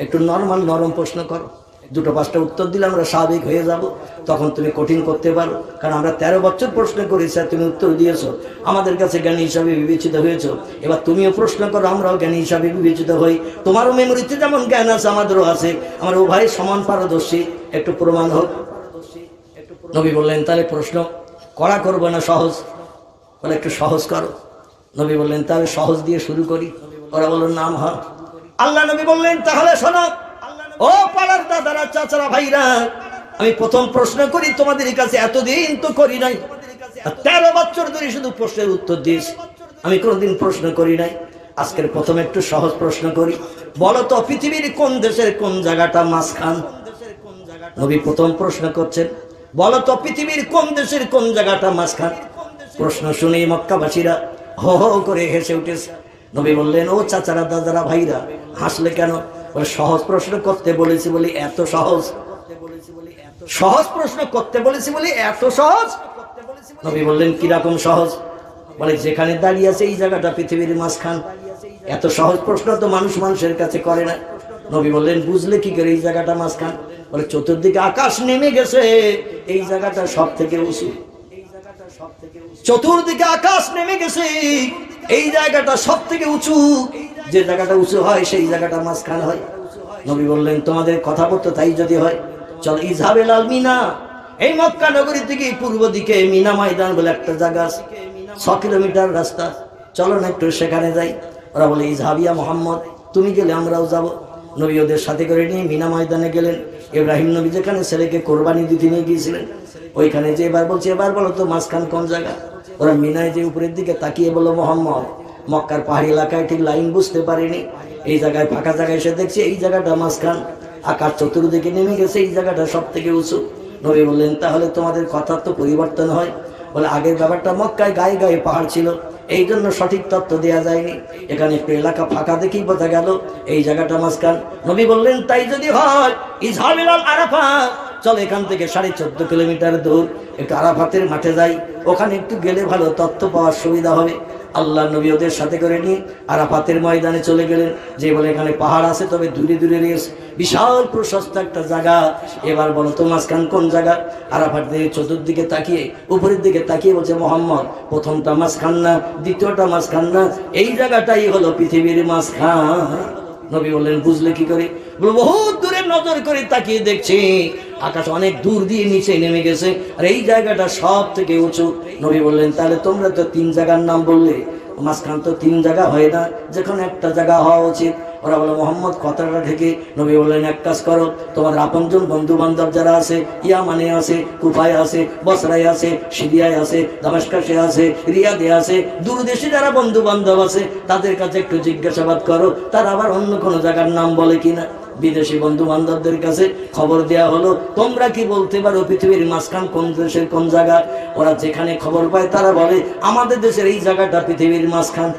একটু নরমাল নরম প্রশ্ন করো। দুটো পাঁচটা উত্তর দিলে আমরা স্বাভাবিক হয়ে যাব, তখন তুমি কঠিন করতে পারো। কারণ আমরা 13 বছর প্রশ্ন করেছি আর তুমি উত্তর দিয়েছো, আমাদের কাছে জ্ঞানী হিসাবে বিবেচিত হয়েছো। এবার তুমিও প্রশ্ন করো, আমরাও জ্ঞানী হিসাবে বিবেচিত হই। তোমারও মেমোরিতে যেমন জ্ঞান আছে আমাদেরও আছে, আমরা উভয় সমান পারদর্শী, একটু প্রমাণ হোক। নবী বললেন তাহলে প্রশ্ন কড়া করবো না সহজ? বলে একটু সহজ করো। নবী বললেন তাহলে সহজ দিয়ে শুরু করি। ওরা বলল নাম হয়। আল্লাহ নবী বললেন তাহলে শোনো, ও পাড়ার দাদারা, চাচারা, ভাইরা, আমি প্রথম প্রশ্ন করি তোমাদের কাছে, এতদিন তো করি নাই, 13 বছর ধরে শুধু প্রশ্নের উত্তর দিয়েছি, আমি কোনোদিন প্রশ্ন করি নাই। আজকের প্রথম একটু সহজ প্রশ্ন করি। বলো তো পৃথিবীর কোন দেশের কোন জায়গাটা মাঝখান? নবী প্রথম প্রশ্ন করছেন, বলো তো পৃথিবীর কোন দেশের কোন জায়গাটা মাঝখান? প্রশ্ন শুনে মক্কাবাসীরা হো হো করে হেসে উঠেছে। নবী বললেন, ও চাচারা, দাদারা, ভাইরা, হাসলে কেন? বলে সহজ প্রশ্ন করতে বলেছি বলি এত সহজ। সহজ প্রশ্ন করতে বলেছি বলি এত সহজ। নবী বললেন কিরকম সহজ? বলে যেখানে দাঁড়িয়ে আছে এই জায়গাটা পৃথিবীর মাঝখান। এত সহজ প্রশ্ন তো মানুষের কাছে করে না। নবী বললেন বুঝলে কি করে এই জায়গাটা মাঝখান? বলে চতুর্দিকে আকাশ নেমে গেছে, এই জায়গাটা সব থেকে উঁচু। চতুর্দিকে আকাশ নেমে গেছে, এই জায়গাটা সব থেকে উঁচু। যে জায়গাটা উঁচু হয় সেই জায়গাটা মাঝখান হয়। নবী বললেন তোমাদের কথা বলতে তাই যদি হয়, চল ইজহাবেল আল মিনা, এই মক্কা নগরী থেকে পূর্ব দিকে মিনা ময়দান বলে একটা জায়গা আছে, 6 কিলোমিটার রাস্তা, চলো না একটু সেখানে যাই। ওরা বলে ইজহাবিয়া মোহাম্মদ, তুমি গেলে আমরাও যাব। নবী ওদের সাথে করে নিয়ে মিনা ময়দানে গেলেন। ইব্রাহিম নবী যেখানে ছেলেকে কোরবানি দিতে নিয়ে গিয়েছিলেন, ওইখানে যে এবার বলছে, এবার বলো তো মাঝখান কোন জায়গা? ওরা মিনায় যে উপরের দিকে তাকিয়ে বলল মোহাম্মদ, মক্কার পাহাড়ি এলাকায় ঠিক লাইন বুঝতে পারিনি, এই জায়গায় ফাঁকা জায়গায় এসে দেখছি এই জায়গাটা মাঝখান, আকাশ চতুর্দিকে নেমে গেছে, এই জায়গাটা সব থেকে উঁচু। নবী বললেন তাহলে তোমাদের কথার তো পরিবর্তন হয়। বলে আগের ব্যাপারটা মক্কায় গায়ে গায়ে পাহাড় ছিল, এই জন্য সঠিক তথ্য দেওয়া যায়নি, এখানে একটু এলাকা ফাঁকা দেখেই বোঝা গেল এই জায়গাটা মাঝখান। নবী বললেন তাই যদি হয় ইজহাবিল আল আরাফাত, চল এখান থেকে 14.5 কিলোমিটার দূর একটু আরাফাতের মাঠে যাই, ওখানে একটু গেলে ভালো তথ্য পাওয়ার সুবিধা হবে। আল্লাহ নবী ওদের সাথে করে নিয়ে আরাফাতের ময়দানে চলে গেলেন। যে বলে এখানে পাহাড় আছে, তবে দূরে দূরে রয়েছে, বিশাল প্রশস্ত একটা জায়গা। এবার বলো তো মাঝখান কোন জায়গা? আরাফাত দিয়ে চতুর্দিকে তাকিয়ে উপরের দিকে তাকিয়ে বলছে মোহাম্মদ, প্রথমটা মাঝখান না, দ্বিতীয়টা মাঝখান না, এই জায়গাটাই হলো পৃথিবীর মাঝখান। নবী বললেন বুঝলে কি করে? বলে বহুত দূরে নজর করে তাকিয়ে দেখছি আকাশ অনেক দূর দিয়ে নিচে নেমে গেছে, আর এই জায়গাটা সব থেকে উঁচু। নবী বললেন তাহলে তোমরা তো 3 জায়গার নাম বললে, মাঝখান তো 3 জায়গা হয় না, যেখানে একটা জায়গা হওয়া উচিত। ওরা বলে মোহাম্মদ কথাটা ঢেকে। নবী বললেন এক কাজ করো, তোমাদের আপনজন বন্ধু বান্ধব যারা আছে, ইয়ামানে আছে, কুফায় আছে, বসরায় আছে, সিরিয়ায় আছে, দামেস্কাসে আছে, রিয়াদে আছে, দূর দেশে যারা বন্ধু বান্ধব আছে তাদের কাছে একটু জিজ্ঞাসাবাদ করো, তারা আবার অন্য কোনো জায়গার নাম বলে কিনা। বিদেশি বন্ধু বান্ধবদের কাছে খবর দেয়া হলো, তোমরা কি বলতে পারো পৃথিবীর মাঝখান কোন দেশের কোন জায়গা? ওরা যেখানে খবর পায় তারা বলে আমাদের দেশের এই জায়গাটা পৃথিবীর মাঝখান।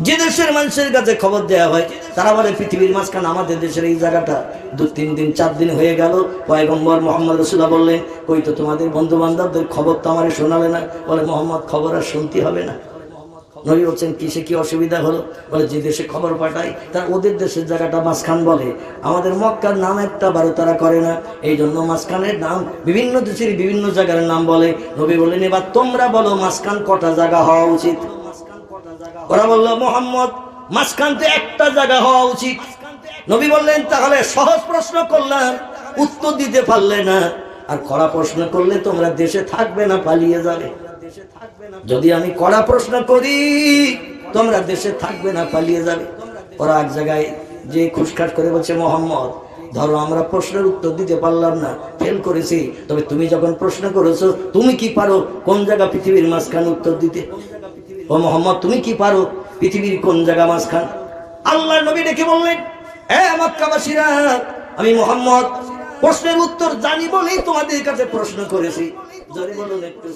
যে দেশের মানুষের কাছে খবর দেয়া হয় তারা বলে পৃথিবীর মাঝখান আমাদের দেশের এই জায়গাটা। 2-3 দিন 4 দিন হয়ে গেল, পয়গম্বর মোহাম্মদ রাসূলুল্লাহ বললেন কই তো তোমাদের বন্ধু বান্ধবদের খবর তো আমারে শোনালে না। বলে মোহাম্মদ খবর আর শুনতে হবে না। নবী বলছেন কিসে কি অসুবিধা হলো? বলে যে দেশে খবর পাঠায় তার ওদের দেশের জায়গাটা মাঝখান বলে, আমাদের মক্কার নাম একটা বারো তারা করে না, এই জন্য মাঝখানের নাম বিভিন্ন দেশের বিভিন্ন জায়গার নাম বলে। নবী বললেন এবার তোমরা বলো মাঝখান কটা জায়গা হওয়া উচিত? ওরা বললো মোহাম্মদ মাঝখান তো একটা জায়গা হওয়া উচিত। নবী বললেন তাহলে সহজ প্রশ্ন করলাম, উত্তর দিতে পারলে না, আর কড়া প্রশ্ন করলে তোমরা দেশে থাকবে না, পালিয়ে যাবে। যদি আমি কড়া প্রশ্ন করি তোমরা দেশে থাকবে না, পালিয়ে যাবে। ওরা এক জায়গায় যে খুশখাস করে বলছে মোহাম্মদ ধরো আমরা প্রশ্নের উত্তর দিতে পারলাম না, ফেল করেছি, তবে তুমি যখন প্রশ্ন করেছো তুমি কি পারো কোন জায়গা পৃথিবীর মাঝখান উত্তর দিতে? ও মোহাম্মদ তুমি কি পারো পৃথিবীর কোন জায়গা মাঝখান? আল্লাহ নবী ডেকে বললেন এ মক্কাবাসীরা, আমি মোহাম্মদ প্রশ্নের উত্তর জানি বলেই তোমাদের কাছে প্রশ্ন করেছি। জোরে বলুন একটু।